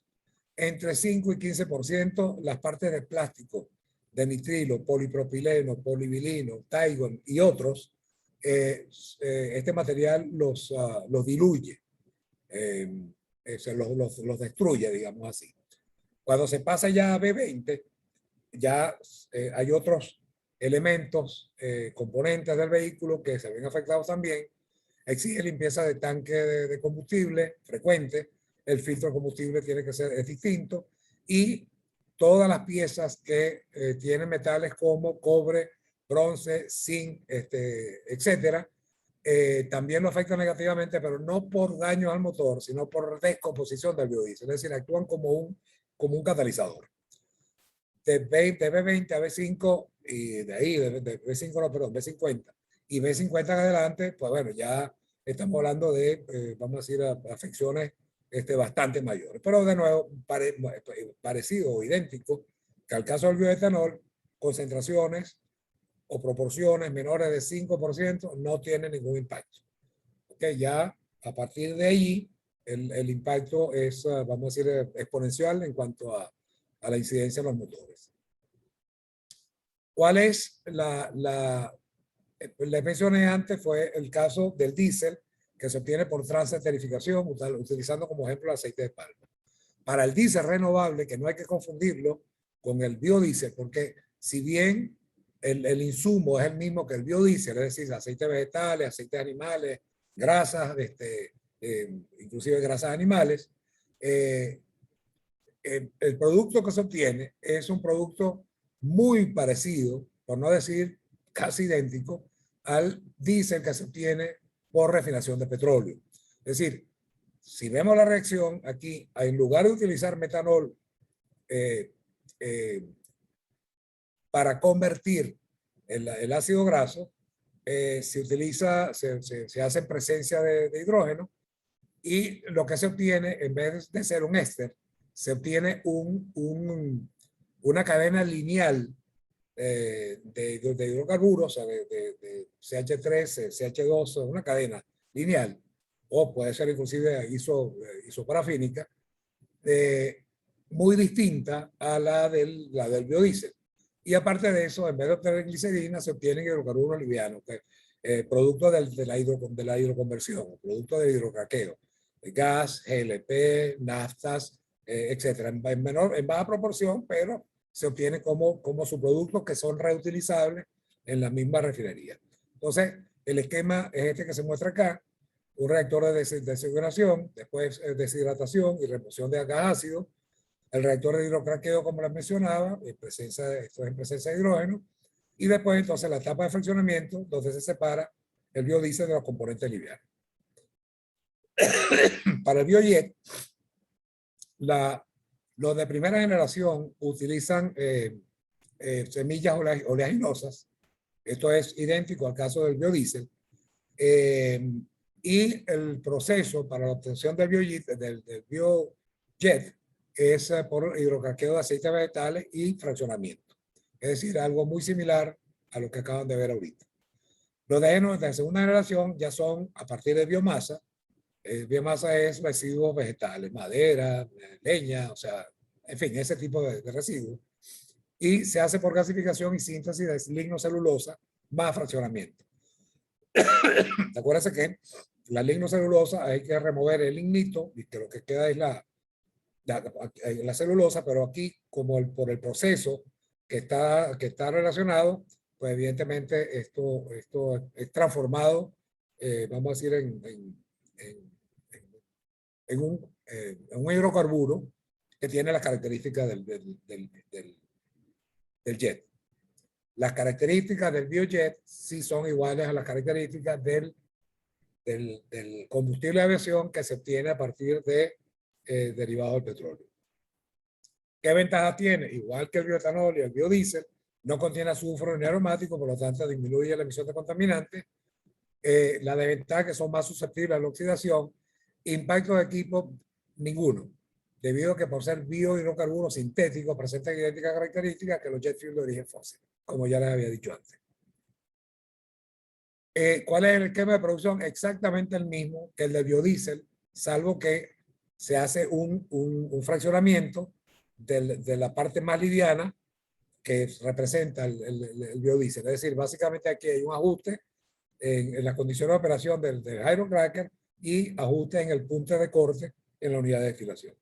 Entre 5 y 15% las partes de plástico, de nitrilo, polipropileno, polivilino, Taigon y otros, este material los diluye, los destruye, digamos así. Cuando se pasa ya a B20, ya hay otros elementos, componentes del vehículo que se ven afectados también. Exige limpieza de tanque de combustible frecuente, el filtro de combustible es distinto, y todas las piezas que tienen metales como cobre, bronce, zinc, etcétera, también lo afectan negativamente, pero no por daño al motor, sino por descomposición del biodiesel, es decir, actúan como un catalizador. De B20 a B5 y de ahí, de B5 no, perdón, B50 y B50 en adelante, pues bueno, ya estamos hablando de, vamos a decir, afecciones bastante mayores. Pero de nuevo, parecido o idéntico que al caso del bioetanol, concentraciones o proporciones menores de 5% no tienen ningún impacto. Okay, ya a partir de ahí, el impacto es, vamos a decir, exponencial en cuanto a la incidencia en los motores. ¿Cuál es les mencioné antes, fue el caso del diésel, que se obtiene por transesterificación, utilizando como ejemplo el aceite de palma. Para el diésel renovable, que no hay que confundirlo con el biodiesel, porque si bien el insumo es el mismo que el biodiesel, es decir, aceites vegetales, aceites animales, grasas, inclusive grasas animales, el producto que se obtiene es un producto muy parecido, por no decir casi idéntico, al diésel que se obtiene por refinación de petróleo. Es decir, si vemos la reacción aquí, en lugar de utilizar metanol para convertir el ácido graso, se hace en presencia de hidrógeno, y lo que se obtiene, en vez de ser un éster, se obtiene una cadena lineal de hidrocarburos, o sea, de CH3, CH2, una cadena lineal, o puede ser inclusive isoparafínica, muy distinta a la del biodiesel. Y aparte de eso, en vez de obtener glicerina, se obtienen hidrocarburos livianos, producto de la hidroconversión, producto del hidrocraqueo, gas, GLP, naftas, etcétera, en baja proporción, pero se obtiene como subproductos que son reutilizables en la misma refinería. Entonces, el esquema es este que se muestra acá: un reactor de desioxigenación, después deshidratación y remoción de gas ácido, el reactor de hidrocraqueo, como les mencionaba, esto es en presencia de hidrógeno, y después entonces la etapa de fraccionamiento, donde se separa el biodiesel de los componentes livianos. Para el biojet, los de primera generación utilizan semillas oleaginosas. Esto es idéntico al caso del biodiesel. Y el proceso para la obtención del biojet es por hidrocraqueo de aceites vegetales y fraccionamiento. Es decir, algo muy similar a lo que acaban de ver ahorita. Los de segunda generación ya son a partir de biomasa. Biomasa es residuos vegetales, madera, leña, o sea, en fin, ese tipo de residuos. Y se hace por gasificación y síntesis de lignocelulosa más fraccionamiento. Acuérdense que la lignocelulosa hay que remover el lignito y que lo que queda es la celulosa, pero aquí, como por el proceso que está relacionado, pues evidentemente esto es transformado, vamos a decir, en un hidrocarburo que tiene las características del jet. Las características del biojet sí son iguales a las características del combustible de aviación que se obtiene a partir de derivados del petróleo. ¿Qué ventaja tiene? Igual que el bioetanol y el biodiesel, no contiene azufre ni aromático, por lo tanto disminuye la emisión de contaminantes. La desventaja es que son más susceptibles a la oxidación. Impacto de equipo, ninguno, debido a que por ser biohidrocarburos sintéticos presentan idénticas características que los jet fuel de origen fósil, como ya les había dicho antes. ¿Cuál es el esquema de producción? Exactamente el mismo que el del biodiesel, salvo que se hace un fraccionamiento de la parte más liviana que representa el biodiesel. Es decir, básicamente aquí hay un ajuste en las condiciones de operación del hydrocracker y ajuste en el punto de corte en la unidad de destilación.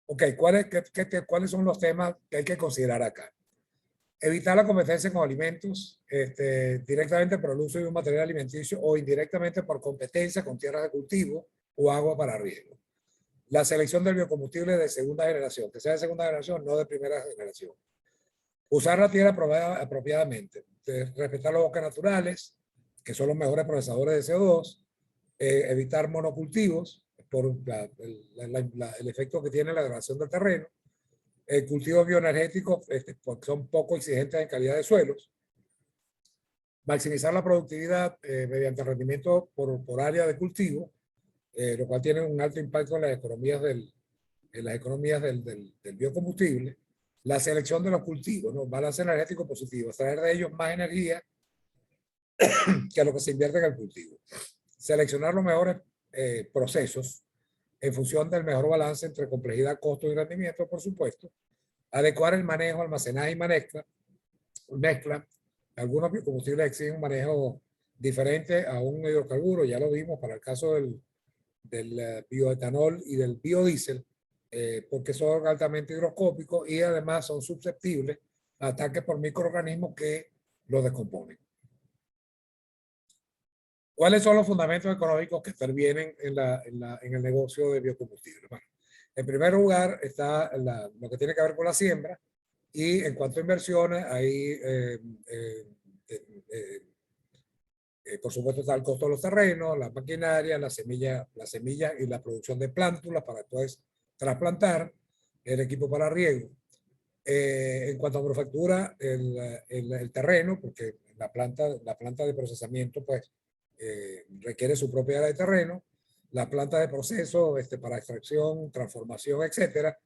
Ok, ¿cuáles son los temas que hay que considerar acá? Evitar la competencia con alimentos, directamente por el uso de un material alimenticio o indirectamente por competencia con tierras de cultivo o agua para riego. La selección del biocombustible de segunda generación, que sea de segunda generación, no de primera generación. Usar la tierra apropiadamente, respetar los bosques naturales, que son los mejores procesadores de CO2, evitar monocultivos por el efecto que tiene la degradación del terreno, cultivos bioenergéticos porque son poco exigentes en calidad de suelos, maximizar la productividad mediante rendimiento por área de cultivo, lo cual tiene un alto impacto en las economías del biocombustible. La selección de los cultivos, ¿no? Balance energético positivo, extraer de ellos más energía que lo que se invierte en el cultivo. Seleccionar los mejores procesos en función del mejor balance entre complejidad, costo y rendimiento, por supuesto. Adecuar el manejo, almacenaje y mezcla. Algunos biocombustibles exigen un manejo diferente a un hidrocarburo, ya lo vimos para el caso del bioetanol y del biodiesel, porque son altamente higroscópicos y además son susceptibles a ataques por microorganismos que los descomponen. ¿Cuáles son los fundamentos económicos que intervienen en el negocio de biocombustibles? Bueno, en primer lugar está lo que tiene que ver con la siembra, y en cuanto a inversiones, ahí por supuesto está el costo de los terrenos, la maquinaria, la semilla y la producción de plántulas para después trasplantar, el equipo para riego. En cuanto a manufactura, el terreno, porque la planta de procesamiento pues requiere su propia área de terreno, la planta de proceso para extracción, transformación, etcétera,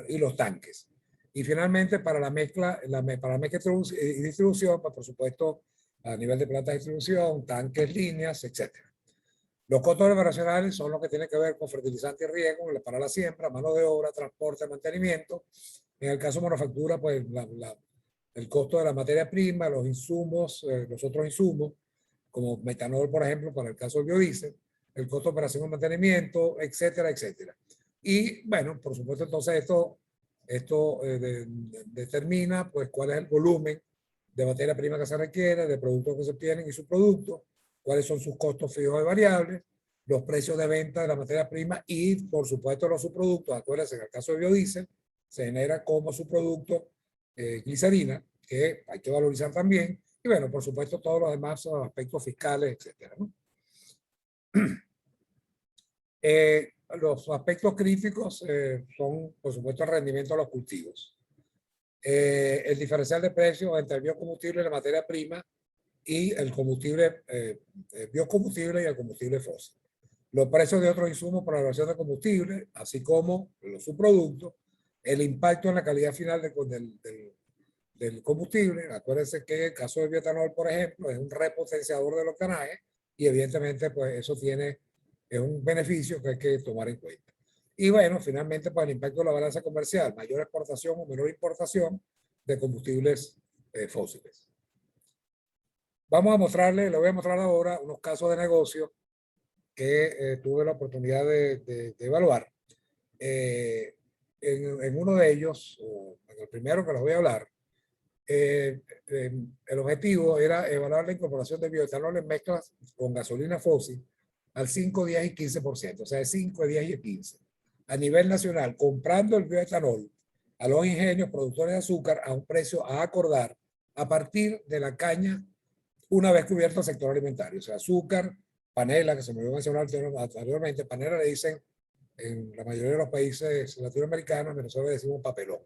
y los tanques. Y finalmente para la mezcla y distribución, pues, por supuesto, a nivel de planta de distribución, tanques, líneas, etcétera. Los costos operacionales son los que tienen que ver con fertilizante y riego para la siembra, mano de obra, transporte, mantenimiento. En el caso de manufactura, pues el costo de la materia prima, los insumos, los otros insumos, como metanol, por ejemplo, para el caso del biodiesel, el costo de operación y mantenimiento, etcétera, etcétera. Y bueno, por supuesto, entonces esto determina pues cuál es el volumen de materia prima que se requiere, de productos que se obtienen y subproductos, cuáles son sus costos fijos y variables, los precios de venta de la materia prima y, por supuesto, los subproductos. Acuérdense, en el caso de biodiesel, se genera como subproducto glicerina, que hay que valorizar también, y bueno, por supuesto, todos los demás aspectos fiscales, etcétera, ¿no? Los aspectos críticos son, por supuesto, el rendimiento de los cultivos. El diferencial de precios entre el biocombustible y la materia prima y el combustible biocombustible y el combustible fósil. Los precios de otros insumos para la elaboración de combustible, así como los subproductos, el impacto en la calidad final del combustible. Acuérdense que en el caso del bioetanol, por ejemplo, es un repotenciador del octanaje y evidentemente pues eso es un beneficio que hay que tomar en cuenta. Y bueno, finalmente pues el impacto de la balanza comercial, mayor exportación o menor importación de combustibles fósiles. Vamos a mostrarle, le voy a mostrar ahora unos casos de negocio que tuve la oportunidad de evaluar. En uno de ellos, o en el primero que les voy a hablar, el objetivo era evaluar la incorporación de bioetanol en mezclas con gasolina fósil al 5, 10 y 15%, o sea, de 5, 10 y 15. A nivel nacional, comprando el bioetanol a los ingenios productores de azúcar a un precio a acordar a partir de la caña una vez cubierto el sector alimentario. O sea, azúcar, panela, que se me olvidó mencionar anteriormente, panela le dicen en la mayoría de los países latinoamericanos, en Venezuela le decimos papelón.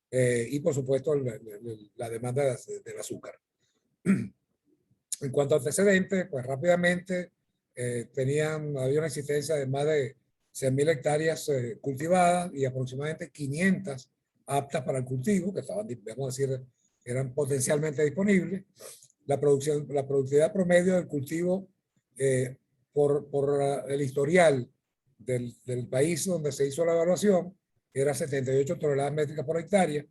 Y por supuesto la demanda del azúcar. En cuanto a antecedentes, pues rápidamente había una existencia de más de 100.000 hectáreas cultivadas y aproximadamente 500 aptas para el cultivo, que estaban, vamos a decir, eran potencialmente disponibles. La productividad promedio del cultivo por el historial del país donde se hizo la evaluación era 78 toneladas métricas por hectárea,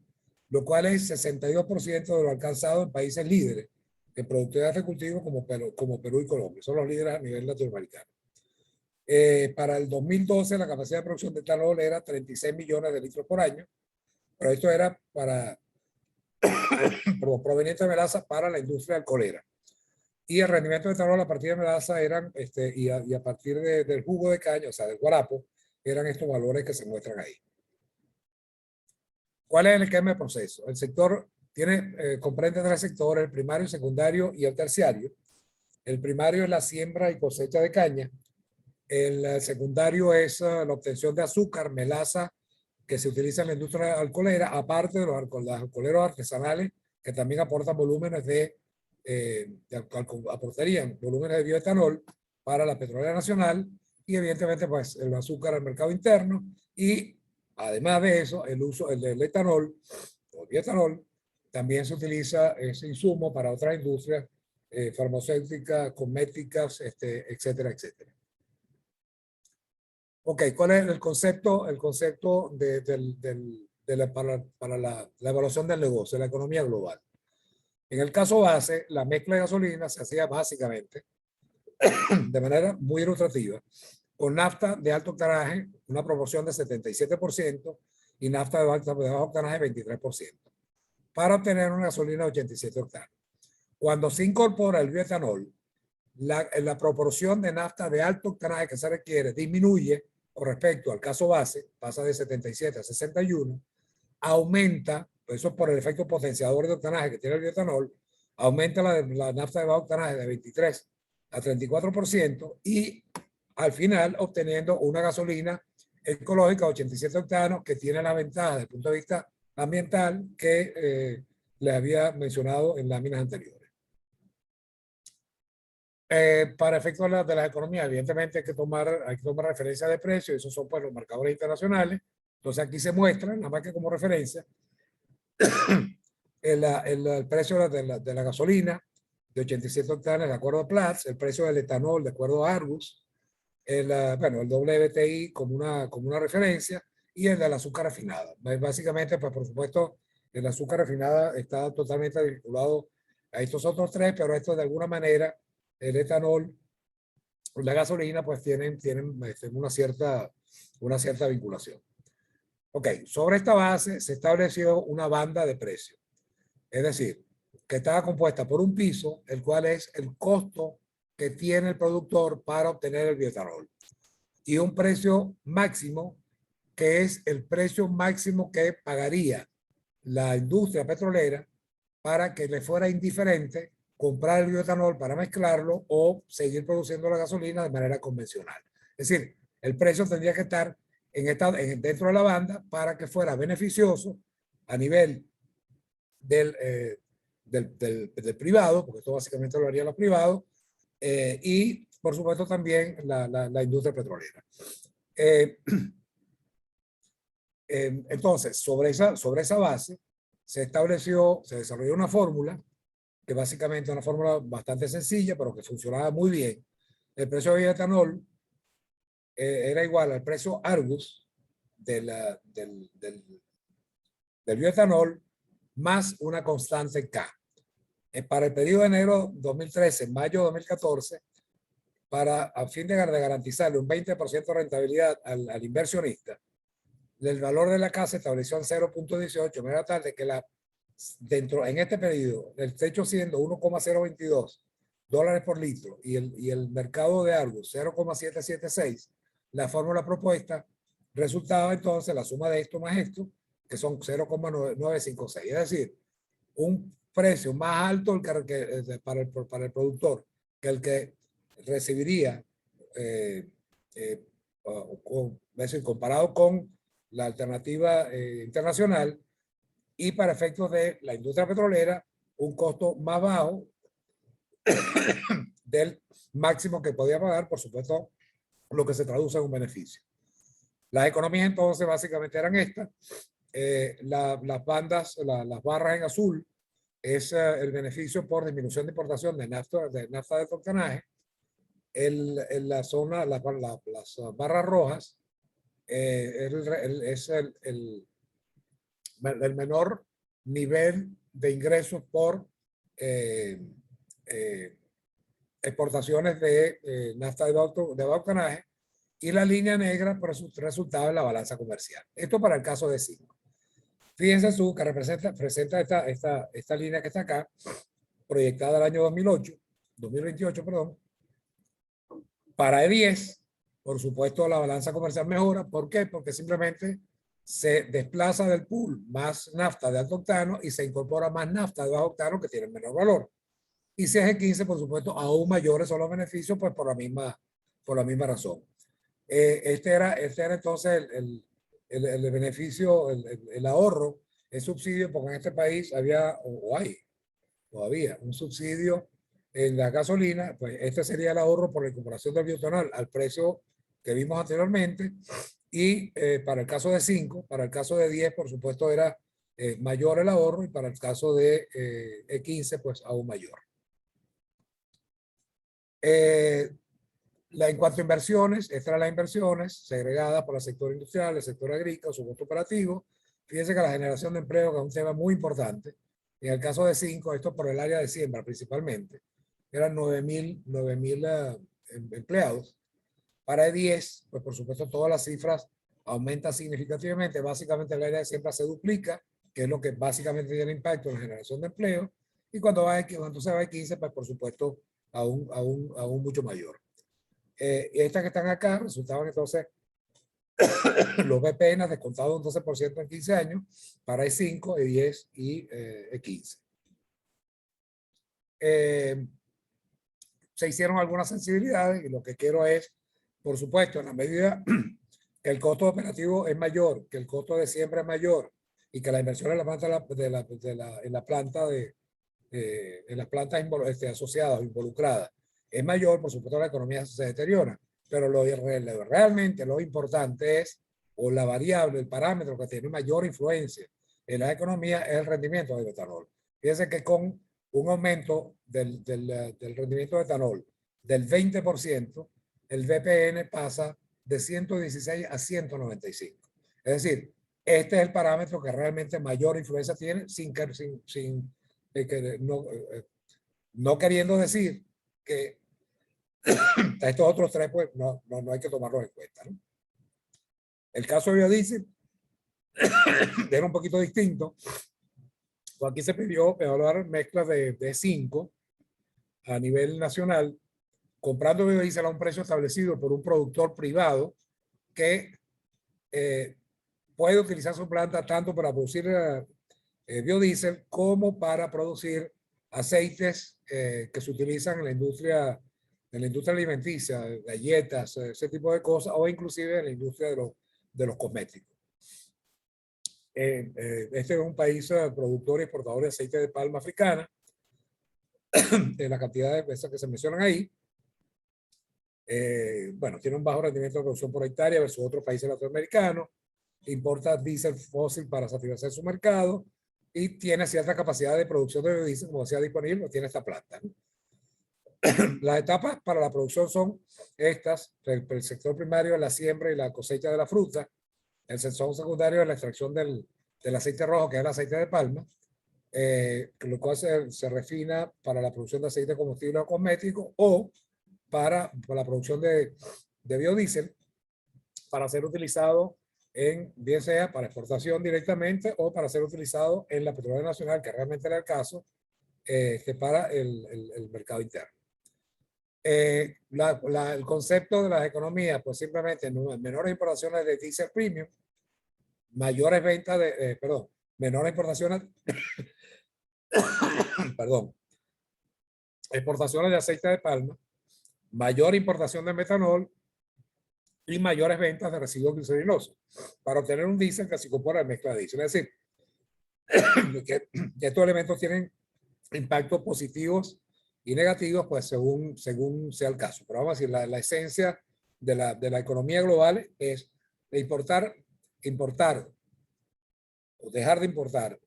lo cual es 62% de lo alcanzado en países líderes en productividad de cultivo como Perú y Colombia. Son los líderes a nivel latinoamericano. Para el 2012 la capacidad de producción de etanol era 36 millones de litros por año, pero esto era proveniente de melaza para la industria alcoholera. Y el rendimiento de etanol a partir de melaza eran, y a partir del jugo de caña, o sea, del guarapo, eran estos valores que se muestran ahí. ¿Cuál es el esquema de proceso? El sector comprende 3 sectores, el primario, el secundario y el terciario. El primario es la siembra y cosecha de caña. El secundario es la obtención de azúcar, melaza, que se utiliza en la industria alcoholera, aparte de los alcoholeros artesanales, que también aportan volúmenes aportarían volúmenes de bioetanol para la petrolera nacional y evidentemente pues el azúcar al mercado interno, y además de eso el uso del etanol o bioetanol también se utiliza ese insumo para otras industrias farmacéuticas, cosméticas, etcétera, etcétera. Ok, ¿cuál es el concepto? El concepto para la evaluación del negocio, la economía global. En el caso base, la mezcla de gasolina se hacía básicamente de manera muy ilustrativa con nafta de alto octanaje, una proporción de 77%, y nafta de bajo octanaje 23%, para obtener una gasolina de 87 octanos. Cuando se incorpora el bioetanol, la proporción de nafta de alto octanaje que se requiere disminuye con respecto al caso base, pasa de 77 a 61, aumenta, eso por el efecto potenciador de octanaje que tiene el bioetanol, aumenta la nafta de bajo octanaje de 23 a 34%, y al final obteniendo una gasolina ecológica 87 octanos que tiene la ventaja desde el punto de vista ambiental que les había mencionado en láminas anteriores. Para efectos de la economía, evidentemente hay que tomar referencia de precios, esos son pues los marcadores internacionales. Entonces aquí se muestran, nada más que como referencia, el precio de la gasolina de 87 octanos de acuerdo a Platts, el precio del etanol de acuerdo a Argus, el WTI como una referencia, y el del azúcar refinada. Básicamente, pues por supuesto, el azúcar refinada está totalmente vinculado a estos otros tres, pero esto de alguna manera, el etanol, la gasolina, pues tienen una cierta vinculación. Ok, sobre esta base se estableció una banda de precios. Es decir, que estaba compuesta por un piso, el cual es el costo que tiene el productor para obtener el bioetanol, y un precio máximo, que es el precio máximo que pagaría la industria petrolera para que le fuera indiferente comprar el bioetanol para mezclarlo o seguir produciendo la gasolina de manera convencional. Es decir, el precio tendría que estar dentro de la banda para que fuera beneficioso a nivel del privado, porque esto básicamente lo haría los privados, y por supuesto también la industria petrolera. Entonces, sobre esa base se desarrolló una fórmula, que básicamente es una fórmula bastante sencilla, pero que funcionaba muy bien. El precio de bioetanol era igual al precio Argus del bioetanol más una constante K. Para el periodo de enero 2013, mayo 2014, a fin de garantizarle un 20% de rentabilidad al inversionista, el valor de la K se estableció en 0.18, de manera tal de que en este periodo, el techo siendo 1,022 dólares por litro y el mercado de Argus 0,776, la fórmula propuesta resultaba entonces la suma de esto más esto, que son 0,956. Es decir, un precio más alto para el productor que el que recibiría comparado con la alternativa internacional, y para efectos de la industria petrolera un costo más bajo del máximo que podía pagar, por supuesto, lo que se traduce en un beneficio. Las economías entonces básicamente eran estas. Las barras en azul es el beneficio por disminución de importación de nafta de octanaje. En la zona, las barras rojas es el menor nivel de ingresos por exportaciones de nafta de bajo octanaje, y la línea negra por resultado de la balanza comercial. Esto para el caso de 5. Fíjense su que presenta esta línea que está acá, proyectada el año 2028, perdón. Para E10, por supuesto, la balanza comercial mejora. ¿Por qué? Porque simplemente se desplaza del pool más nafta de alto octano y se incorpora más nafta de bajo octano que tiene menor valor. Y si es E15, por supuesto, aún mayores son los beneficios, pues por la misma razón. Este era entonces el beneficio, el ahorro, el subsidio, porque en este país había, o hay todavía, un subsidio en la gasolina. Pues este sería el ahorro por la incorporación del bioetanol al precio que vimos anteriormente. Y para el caso de 5, para el caso de 10, por supuesto, era mayor el ahorro, y para el caso de E15, pues aún mayor. En cuanto a inversiones, estas eran las inversiones segregadas por el sector industrial, el sector agrícola, su costo operativo. Fíjense que la generación de empleo, que es un tema muy importante, En el caso de 5, esto por el área de siembra principalmente, eran 9,000 empleados. Para E10, pues por supuesto todas las cifras aumentan significativamente. Básicamente el área de siembra se duplica, que es lo que básicamente tiene impacto en la generación de empleo. Y cuando se va de 15, pues por supuesto aún mucho mayor. Estas que están acá resultaban entonces los BPN descontados un 12% en 15 años para E5, E10 y E15. Se hicieron algunas sensibilidades y lo que quiero es, por supuesto, en la medida que el costo operativo es mayor, que el costo de siembra es mayor y que la inversión en la planta en las plantas asociadas o involucradas es mayor, por supuesto la economía se deteriora. Pero realmente lo importante es, o la variable, el parámetro que tiene mayor influencia en la economía es el rendimiento del etanol. Fíjense que con un aumento del rendimiento de etanol del 20%, el BPN pasa de 116 a 195. Es decir, este es el parámetro que realmente mayor influencia tiene, no queriendo decir que estos otros tres, pues no hay que tomarlos en cuenta, ¿no? El caso de biodiesel era un poquito distinto. Aquí se pidió evaluar mezclas de 5 a nivel nacional, comprando biodiesel a un precio establecido por un productor privado que puede utilizar su planta tanto para producir biodiesel como para producir aceites que se utilizan en la industria alimenticia, galletas, ese tipo de cosas, o inclusive en la industria de los cosméticos. Este es un país productor y exportador de aceite de palma africana, en la cantidad de veces que se mencionan ahí. Bueno, tiene un bajo rendimiento de producción por hectárea versus otros países latinoamericanos, importa diésel fósil para satisfacer su mercado y tiene cierta capacidad de producción de biodiesel, como decía, disponible, tiene esta planta, ¿no? Las etapas para la producción son estas: el sector primario, la siembra y la cosecha de la fruta; el sector secundario es la extracción del aceite rojo, que es el aceite de palma, lo cual se refina para la producción de aceite de combustible o cosmético, o para la producción de biodiesel, para ser utilizado bien sea para exportación directamente o para ser utilizado en la petrolera nacional, que realmente era el caso, para el mercado interno. El concepto de las economías, pues simplemente menores importaciones de diesel premium, mayores ventas menores importaciones, exportaciones de aceite de palma, mayor importación de metanol y mayores ventas de residuos glicerinosos para obtener un diésel que se incorpora a la mezcla de diésel. Es decir, que estos elementos tienen impactos positivos y negativos, pues según sea el caso. Pero vamos a decir, la esencia de la economía global es importar o dejar de importar,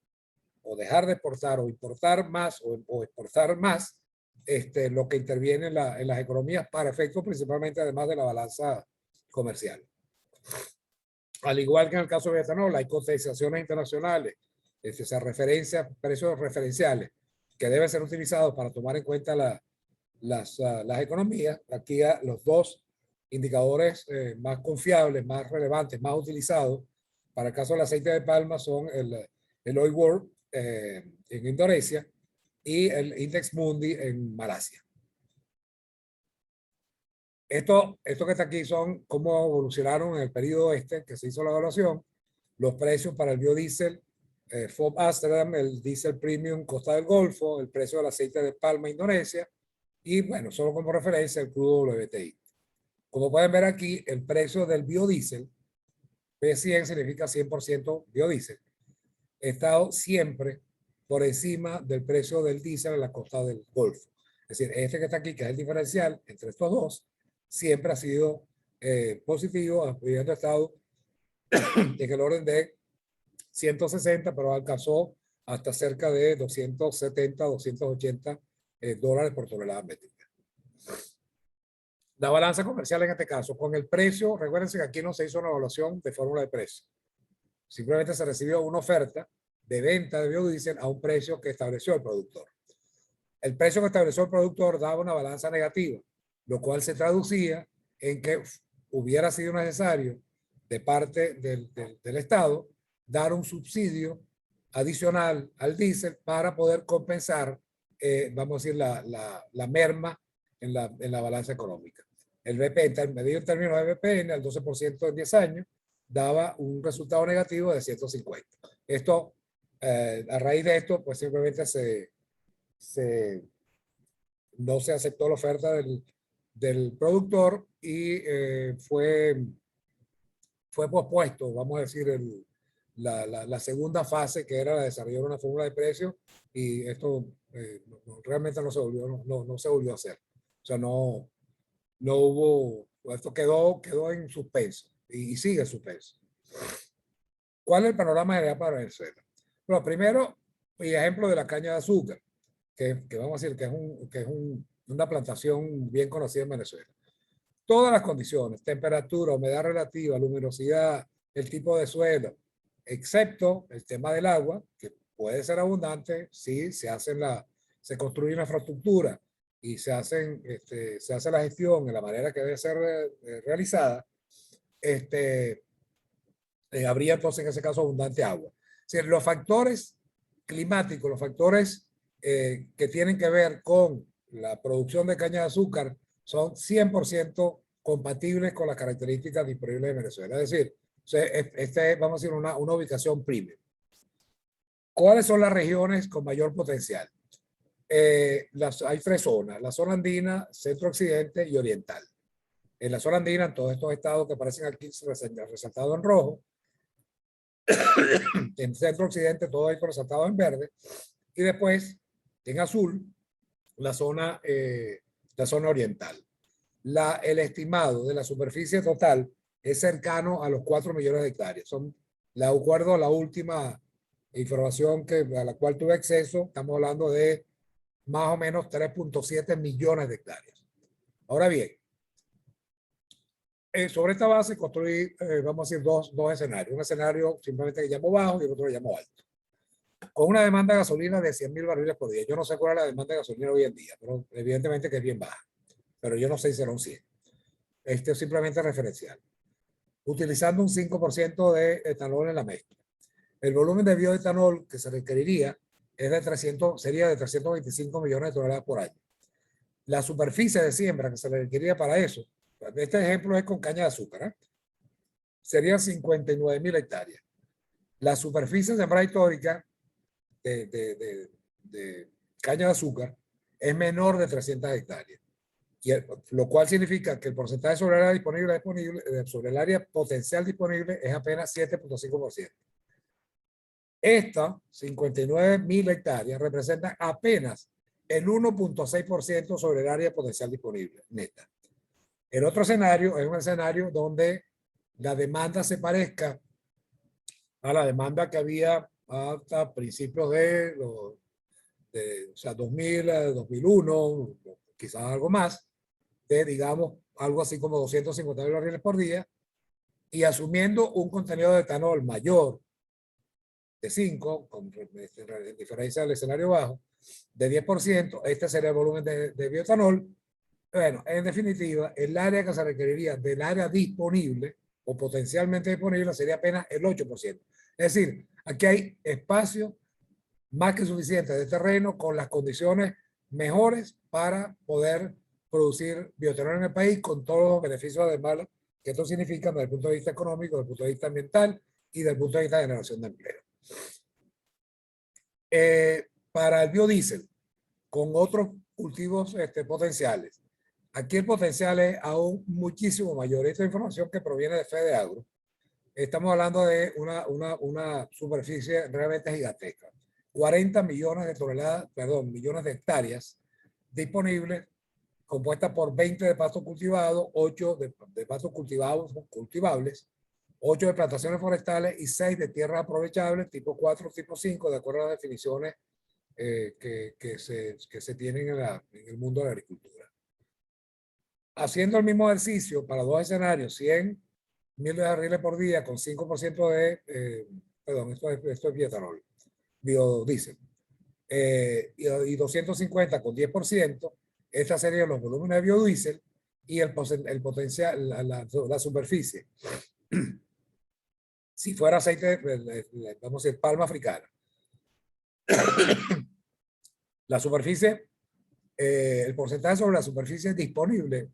o dejar de exportar, o importar más o exportar más, lo que interviene en las economías para efectos principalmente, además de la balanza comercial. Al igual que en el caso de etanol, hay cotizaciones internacionales, precios referenciales que deben ser utilizados para tomar en cuenta las economías. Aquí los dos indicadores más confiables, más relevantes, más utilizados para el caso del aceite de palma son el Oil World en Indonesia y el Index Mundi en Malasia. Esto que está aquí son cómo evolucionaron en el periodo que se hizo la evaluación, los precios para el biodiesel FOB Amsterdam, el diésel premium Costa del Golfo, el precio del aceite de palma Indonesia y, bueno, solo como referencia el crudo WTI. Como pueden ver aquí, el precio del biodiesel, P100 significa 100% biodiesel, ha estado siempre por encima del precio del diésel en la Costa del Golfo. Es decir, que está aquí, que es el diferencial entre estos dos, siempre ha sido positivo, habiendo estado en el orden de 160, pero alcanzó hasta cerca de 270, 280 dólares por tonelada métrica. La balanza comercial en este caso, con el precio, recuérdense que aquí no se hizo una evaluación de fórmula de precio. Simplemente se recibió una oferta de venta de biodiesel a un precio que estableció el productor. El precio que estableció el productor daba una balanza negativa, lo cual se traducía en que hubiera sido necesario de parte del Estado dar un subsidio adicional al diésel para poder compensar, vamos a decir, la merma en la balanza económica. El BP, medido en términos de BPN, al 12% en 10 años, daba un resultado negativo de 150. Esto, a raíz de esto, pues simplemente no se aceptó la oferta del productor y fue pospuesto, vamos a decir, la segunda fase, que era la de desarrollar una fórmula de precios, y esto realmente no se volvió a hacer. O sea, no hubo, esto quedó en suspenso y sigue en suspenso. ¿Cuál es el panorama general para Venezuela? Bueno, primero, el ejemplo de la caña de azúcar, que vamos a decir que es una plantación bien conocida en Venezuela. Todas las condiciones, temperatura, humedad relativa, luminosidad, el tipo de suelo, excepto el tema del agua, que puede ser abundante si se construye una infraestructura y se hace la gestión en la manera que debe ser realizada, habría entonces en ese caso abundante agua. Es decir, los factores climáticos, los factores que tienen que ver con la producción de caña de azúcar son 100% compatibles con las características disponibles de Venezuela. Es decir, vamos a decir, una ubicación premium. ¿Cuáles son las regiones con mayor potencial? Hay 3 zonas: la zona andina, centro-occidente y oriental. En la zona andina, en todos estos estados que aparecen aquí resaltados en rojo, en centro-occidente todo esto resaltado en verde, y después en azul la zona oriental. El estimado de la superficie total es cercano a los 4 millones de hectáreas. De acuerdo a la última información a la cual tuve acceso, estamos hablando de más o menos 3.7 millones de hectáreas. Ahora bien, sobre esta base construí, vamos a decir, dos escenarios. Un escenario simplemente que llamo bajo y el otro que llamo alto. Con una demanda de gasolina de 100.000 barriles por día. Yo no sé cuál es la demanda de gasolina hoy en día, pero evidentemente que es bien baja. Pero yo no sé si será un 100. Este es simplemente referencial. Utilizando un 5% de etanol en la mezcla. El volumen de bioetanol que se requeriría sería de 325 millones de toneladas por año. La superficie de siembra que se le requeriría para eso, este ejemplo es con caña de azúcar, serían 59.000 hectáreas. La superficie de sembrada histórica de caña de azúcar es menor de 300 hectáreas. Lo cual significa que el porcentaje sobre el área sobre el área potencial disponible es apenas 7.5%. Esta 59.000 hectáreas representan apenas el 1.6% sobre el área potencial disponible neta. El otro escenario es un escenario donde la demanda se parezca a la demanda que había hasta principios o sea, 2000, 2001, quizás algo más, de, digamos, algo así como 250.000 barriles por día, y asumiendo un contenido de etanol mayor de 5, en diferencia del escenario bajo, de 10%, este sería el volumen de bioetanol. Bueno, en definitiva, el área que se requeriría del área disponible o potencialmente disponible sería apenas el 8%. Es decir, aquí hay espacio más que suficiente de terreno con las condiciones mejores para poder producir bioetanol en el país con todos los beneficios además que esto significa desde el punto de vista económico, desde el punto de vista ambiental y desde el punto de vista de generación de empleo. Para el biodiesel, con otros cultivos potenciales, aquí el potencial es aún muchísimo mayor. Esta información que proviene de FedeAgro, estamos hablando de una superficie realmente gigantesca. 40 millones de toneladas, perdón, millones de hectáreas disponibles, compuestas por 20 de pastos cultivados, 8 de pastos cultivables, 8 de plantaciones forestales y 6 de tierras aprovechables, tipo 4, tipo 5, de acuerdo a las definiciones que se tienen en el mundo de la agricultura. Haciendo el mismo ejercicio para 2 escenarios, 100.000 barriles por día con 5% perdón, esto es bioetanol. biodiesel. Y 250 con 10%, esta serían los volúmenes de biodiesel y el potencial, la superficie. Si fuera aceite, vamos a decir, palma africana. La superficie, el porcentaje sobre la superficie disponible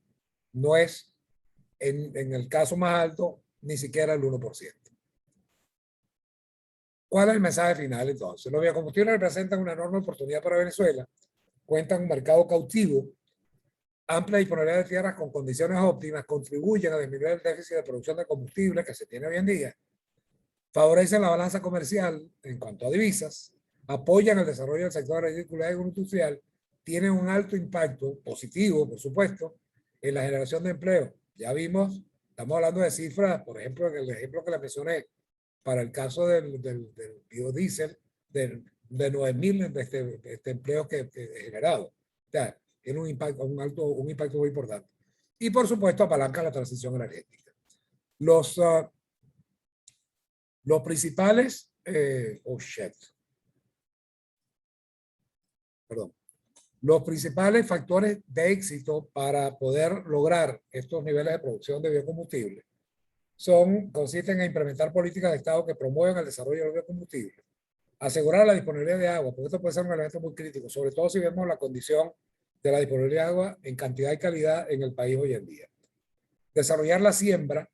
no es, en el caso más alto, ni siquiera el 1%. ¿Cuál es el mensaje final entonces? Los biocombustibles representan una enorme oportunidad para Venezuela, cuentan con un mercado cautivo, amplia disponibilidad de tierras con condiciones óptimas, contribuyen a disminuir el déficit de producción de combustible que se tiene hoy en día, favorecen la balanza comercial en cuanto a divisas, apoyan el desarrollo del sector agrícola y agroindustrial, tienen un alto impacto positivo, por supuesto, en la generación de empleo. Ya vimos, estamos hablando de cifras, por ejemplo, en el ejemplo que le mencioné, para el caso del biodiesel, de 9.000 empleos que he generado. O sea, tiene un impacto muy importante. Y por supuesto, apalanca la transición energética. Los principales, los principales factores de éxito para poder lograr estos niveles de producción de biocombustible consisten en implementar políticas de Estado que promuevan el desarrollo de biocombustibles, asegurar la disponibilidad de agua, porque esto puede ser un elemento muy crítico, sobre todo si vemos la condición de la disponibilidad de agua en cantidad y calidad en el país hoy en día. Desarrollar la siembra,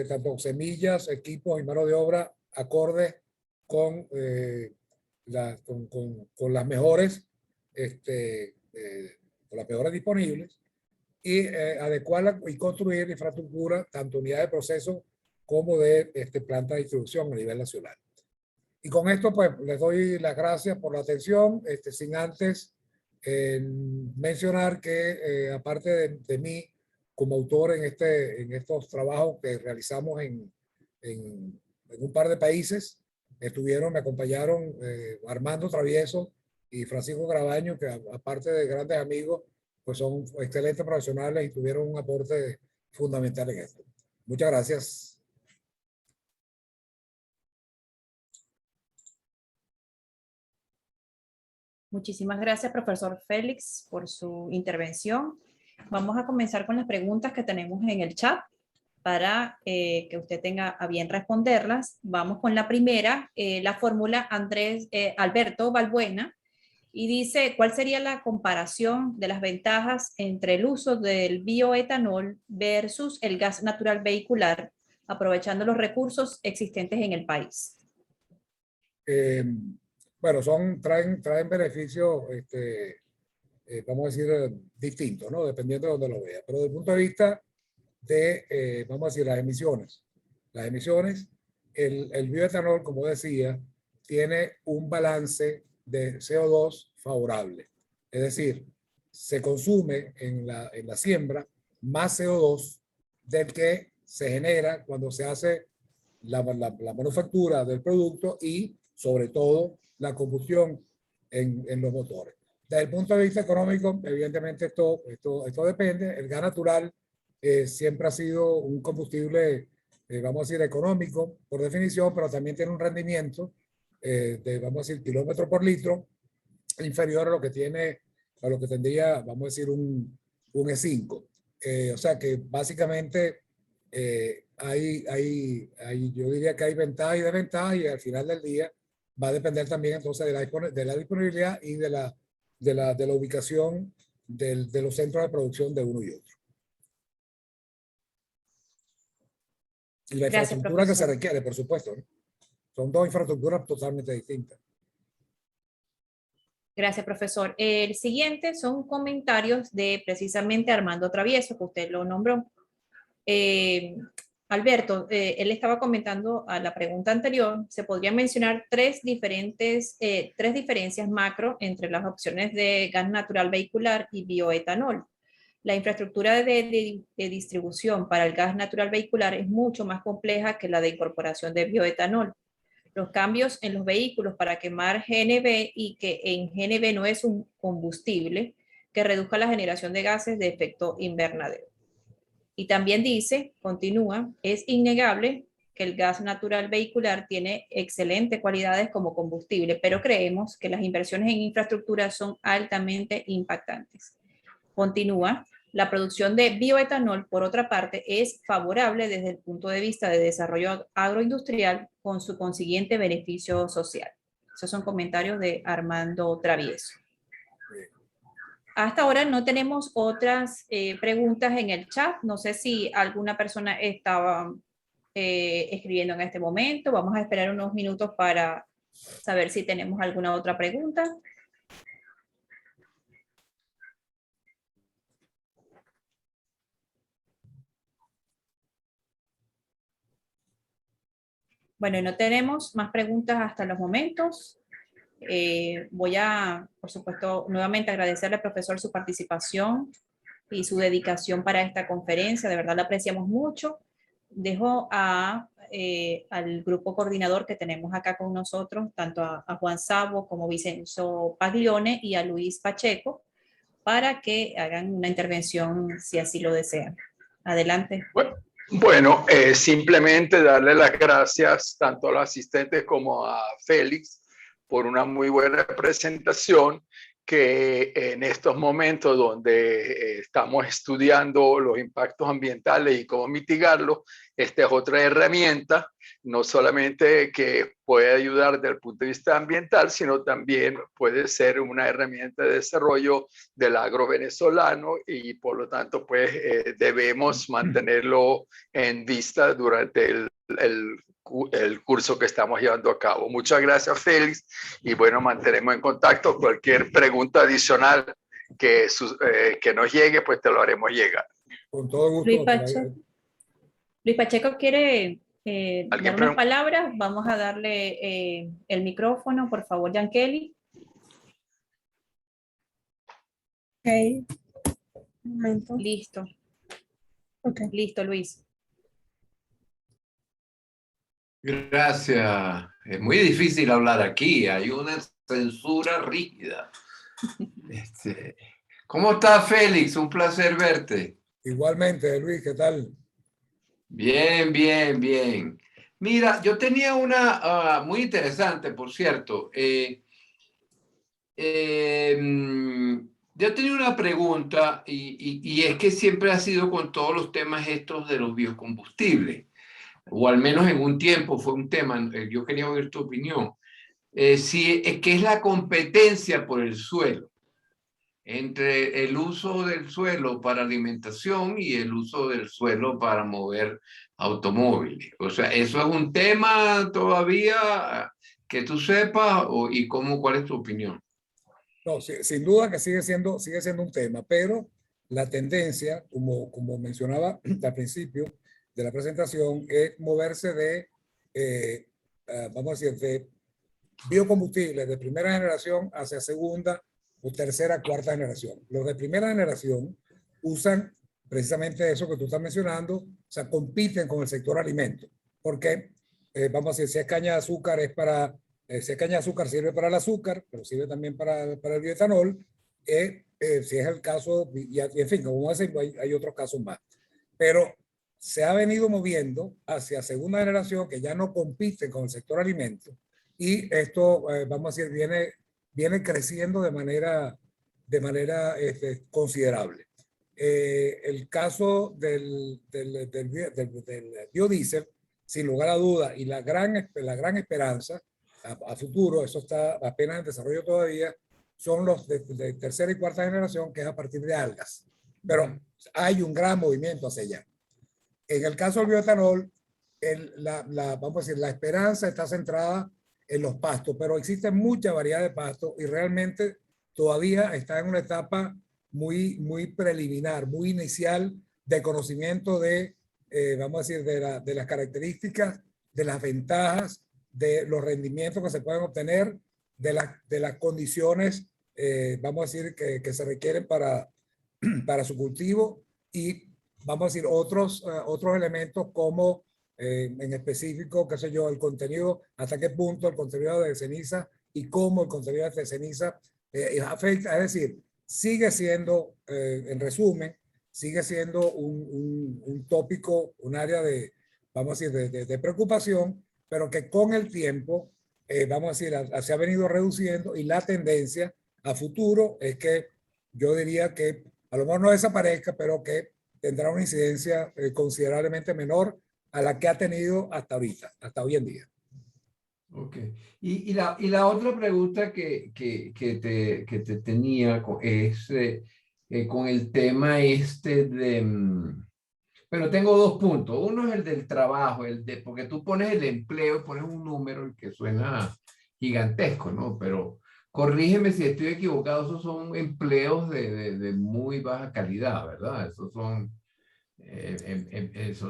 tanto semillas, equipos y mano de obra acordes con las mejores, con las mejores disponibles, y adecuarla y construir infraestructura, tanto unidades de proceso como de planta de distribución a nivel nacional. Y con esto, pues, les doy las gracias por la atención, sin antes mencionar que, aparte de mí, como autor en estos trabajos que realizamos en un par de países, me acompañaron Armando Travieso y Francisco Grabaño, que aparte de grandes amigos, pues son excelentes profesionales y tuvieron un aporte fundamental en esto. Muchas gracias. Muchísimas gracias, profesor Félix, por su intervención. Vamos a comenzar con las preguntas que tenemos en el chat para que usted tenga a bien responderlas. Vamos con la primera, la fórmula Alberto Balbuena, y dice, ¿cuál sería la comparación de las ventajas entre el uso del bioetanol versus el gas natural vehicular, aprovechando los recursos existentes en el país? Bueno, traen beneficios, vamos a decir, distintos, ¿no? Dependiendo de donde lo vea. Pero desde el punto de vista de, vamos a decir, las emisiones. El bioetanol, como decía, tiene un balance de CO2 favorable. Es decir, se consume en la siembra más CO2 del que se genera cuando se hace la manufactura del producto y, sobre todo, la combustión en los motores. Desde el punto de vista económico, evidentemente esto depende. El gas natural siempre ha sido un combustible, vamos a decir, económico por definición, pero también tiene un rendimiento de, vamos a decir, kilómetros por litro inferior a lo que tendría, vamos a decir, un E5. O sea que básicamente yo diría que hay ventajas y desventajas, y al final del día va a depender también entonces de la disponibilidad y de la ubicación de los centros de producción de uno y otro. Y la infraestructura que se requiere, por supuesto, ¿no? Son dos infraestructuras totalmente distintas. Gracias, profesor. El siguiente son comentarios de precisamente Armando Travieso, que usted lo nombró. Alberto, él estaba comentando a la pregunta anterior, se podrían mencionar tres diferencias macro entre las opciones de gas natural vehicular y bioetanol. La infraestructura de distribución para el gas natural vehicular es mucho más compleja que la de incorporación de bioetanol. Los cambios en los vehículos para quemar GNV, y que en GNV no es un combustible que reduzca la generación de gases de efecto invernadero. Y también dice, continúa, es innegable que el gas natural vehicular tiene excelentes cualidades como combustible, pero creemos que las inversiones en infraestructura son altamente impactantes. Continúa. La producción de bioetanol, por otra parte, es favorable desde el punto de vista de desarrollo agroindustrial con su consiguiente beneficio social. Esos son comentarios de Armando Travieso. Hasta ahora no tenemos otras preguntas en el chat. No sé si alguna persona estaba escribiendo en este momento. Vamos a esperar unos minutos para saber si tenemos alguna otra pregunta. Bueno, no tenemos más preguntas hasta los momentos. Voy a, por supuesto, nuevamente agradecerle al profesor su participación y su dedicación para esta conferencia. De verdad la apreciamos mucho. Dejo al grupo coordinador que tenemos acá con nosotros, tanto a Juan Sabo como Vicenzo Paglione y a Luis Pacheco, para que hagan una intervención si así lo desean. Adelante. Bueno, simplemente darle las gracias tanto al asistente como a Félix por una muy buena presentación, que en estos momentos donde estamos estudiando los impactos ambientales y cómo mitigarlos, esta es otra herramienta, no solamente que puede ayudar desde el punto de vista ambiental, sino también puede ser una herramienta de desarrollo del agro venezolano, y por lo tanto pues debemos mantenerlo en vista durante el curso que estamos llevando a cabo. Muchas gracias, Félix, y bueno, mantenemos en contacto. Cualquier pregunta adicional que nos llegue, pues te lo haremos llegar. Con todo gusto. Luis Pacheco quiere dar unas palabras. Vamos a darle el micrófono, por favor, Yankeli. Ok. Un momento. Listo. Okay. Listo, Luis. Gracias. Es muy difícil hablar aquí. Hay una censura rígida. ¿Cómo estás, Félix? Un placer verte. Igualmente, Luis, ¿qué tal? Bien, bien, bien. Mira, yo tenía una muy interesante, por cierto. Yo tenía una pregunta y es que siempre ha sido con todos los temas estos de los biocombustibles, o al menos en un tiempo fue un tema. Yo quería oír tu opinión. Si es que es la competencia por el suelo, entre el uso del suelo para alimentación y el uso del suelo para mover automóviles. O sea, ¿eso es un tema todavía que tú sepas y cuál es tu opinión? No, sin duda que sigue siendo un tema, pero la tendencia, como mencionaba al principio de la presentación, es moverse de, vamos a decir, de biocombustibles de primera generación hacia segunda o tercera, cuarta generación. Los de primera generación usan precisamente eso que tú estás mencionando, o sea, compiten con el sector alimento, porque vamos a decir, si es caña de azúcar es para, si es caña de azúcar sirve para el azúcar, pero sirve también para el bioetanol, si es el caso, y en fin, como decimos, hay otros casos más. Pero se ha venido moviendo hacia segunda generación que ya no compiten con el sector alimento, y esto, vamos a decir, viene creciendo de manera considerable. El caso del biodiesel, sin lugar a duda, y la gran esperanza a futuro, eso está apenas en desarrollo todavía, son los de tercera y cuarta generación, que es a partir de algas. Pero hay un gran movimiento hacia allá. En el caso del bioetanol, vamos a decir, la esperanza está centrada en los pastos, pero existe mucha variedad de pastos y realmente todavía está en una etapa muy preliminar, muy inicial de conocimiento de, vamos a decir, de las características, de las ventajas, de los rendimientos que se pueden obtener, de las condiciones, vamos a decir, que se requieren para su cultivo, y vamos a decir otros elementos como en específico, qué sé yo, el contenido, hasta qué punto el contenido de ceniza y cómo el contenido de ceniza afecta. Es decir, sigue siendo, en resumen, sigue siendo un tópico, un área vamos a decir, de preocupación, pero que con el tiempo, vamos a decir, se ha venido reduciendo y la tendencia a futuro es que yo diría que a lo mejor no desaparezca, pero que tendrá una incidencia considerablemente menor a la que ha tenido hasta ahorita, hasta hoy en día. Ok. Y la otra pregunta que te tenía es con el tema este de... Pero tengo dos puntos. Uno es el del trabajo, porque tú pones el empleo, pones un número que suena gigantesco, ¿no? Pero corrígeme si estoy equivocado, esos son empleos de muy baja calidad, ¿verdad? Esos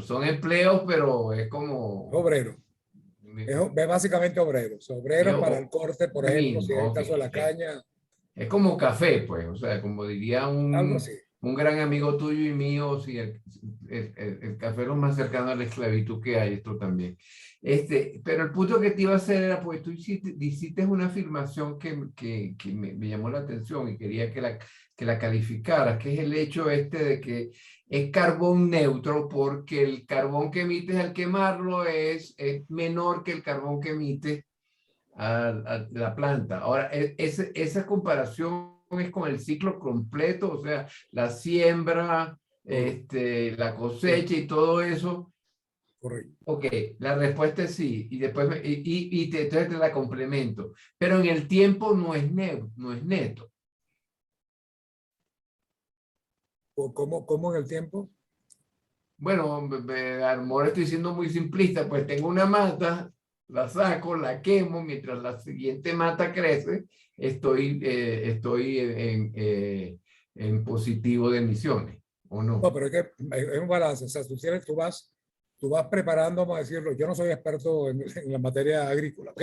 son empleos, pero es como... Obrero. Es básicamente obreros. Obreros para el corte, por ejemplo, si es el caso de la caña. Es como café, pues, o sea, como diría Algo así. un gran amigo tuyo y mío, si el café es lo más cercano a la esclavitud que hay, esto también. Pero el punto que te iba a hacer era, pues tú hiciste una afirmación que me llamó la atención y quería que la calificaras, que es el hecho de que es carbón neutro porque el carbón que emites al quemarlo es menor que el carbón que emite a la planta. Ahora, esa comparación es con el ciclo completo, o sea, la siembra, la cosecha y todo eso. Correcto. Ok, la respuesta es sí, y después entonces te la complemento, pero en el tiempo no es neto. ¿Cómo en el tiempo? Bueno, a lo mejor estoy siendo muy simplista, pues tengo una mata, la saco, la quemo, mientras la siguiente mata crece, estoy en positivo de emisiones, ¿o no? No, pero es que es un balance. O sea, tú vas preparando, vamos a decirlo, yo no soy experto en la materia agrícola, ¿ok?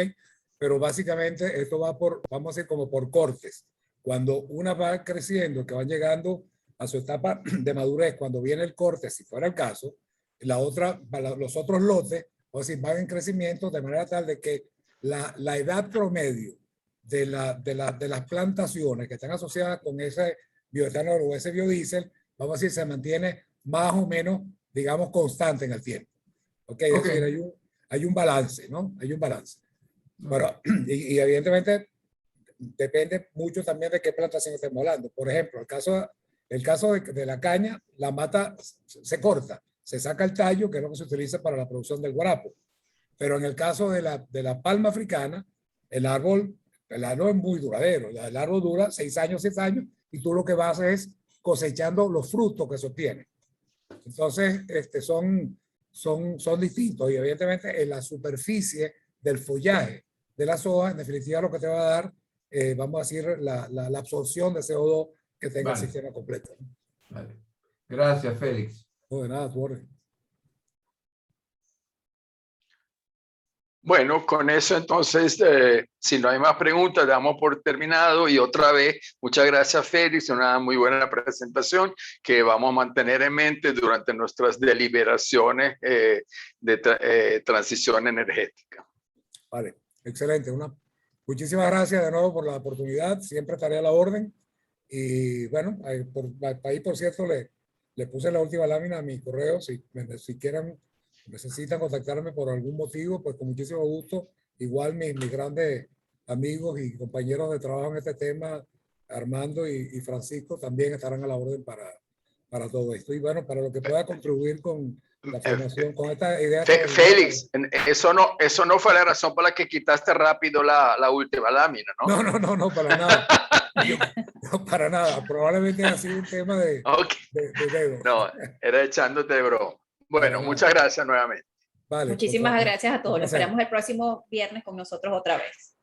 Pero básicamente esto va por, vamos a decir, como por cortes. Cuando una va creciendo, que van llegando a su etapa de madurez, cuando viene el corte, si fuera el caso, la otra, los otros lotes, o decir, van en crecimiento de manera tal de que la edad promedio de las plantaciones que están asociadas con ese bioetanol o ese biodiesel, vamos a decir, se mantiene más o menos, digamos, constante en el tiempo. ¿Ok? Es decir, hay un balance, ¿no? Hay un balance. Bueno, y evidentemente depende mucho también de qué plantación estemos hablando. Por ejemplo, el caso de la caña, la mata se corta, se saca el tallo, que es lo que se utiliza para la producción del guarapo. Pero en el caso de la palma africana, el árbol es muy duradero. El árbol dura 6 años, 7 años, y tú lo que vas es cosechando los frutos que se obtienen. Entonces, son distintos y evidentemente en la superficie del follaje de las hojas, en definitiva lo que te va a dar, vamos a decir, la absorción de CO2 que tenga el sistema completo. Vale. Gracias, Félix. No, de nada, tu orden. Bueno, con eso entonces, si no hay más preguntas, damos por terminado y otra vez, muchas gracias Félix, una muy buena presentación que vamos a mantener en mente durante nuestras deliberaciones de transición energética. Vale, excelente. Muchísimas gracias de nuevo por la oportunidad, siempre estaré a la orden y bueno, ahí por cierto le puse la última lámina a mi correo, si necesitan contactarme por algún motivo, pues con muchísimo gusto. Igual mis grandes amigos y compañeros de trabajo en este tema, Armando y Francisco, también estarán a la orden para todo esto. Y bueno, para lo que pueda contribuir con la formación, con esta idea. Félix, eso no fue la razón por la que quitaste rápido la última lámina, ¿no? No, para nada. No, para nada. Probablemente ha sido un tema de dedo. No, era echándote de broma. Bueno, muchas gracias nuevamente. Vale, muchísimas gracias a todos. Lo esperamos el próximo viernes con nosotros otra vez.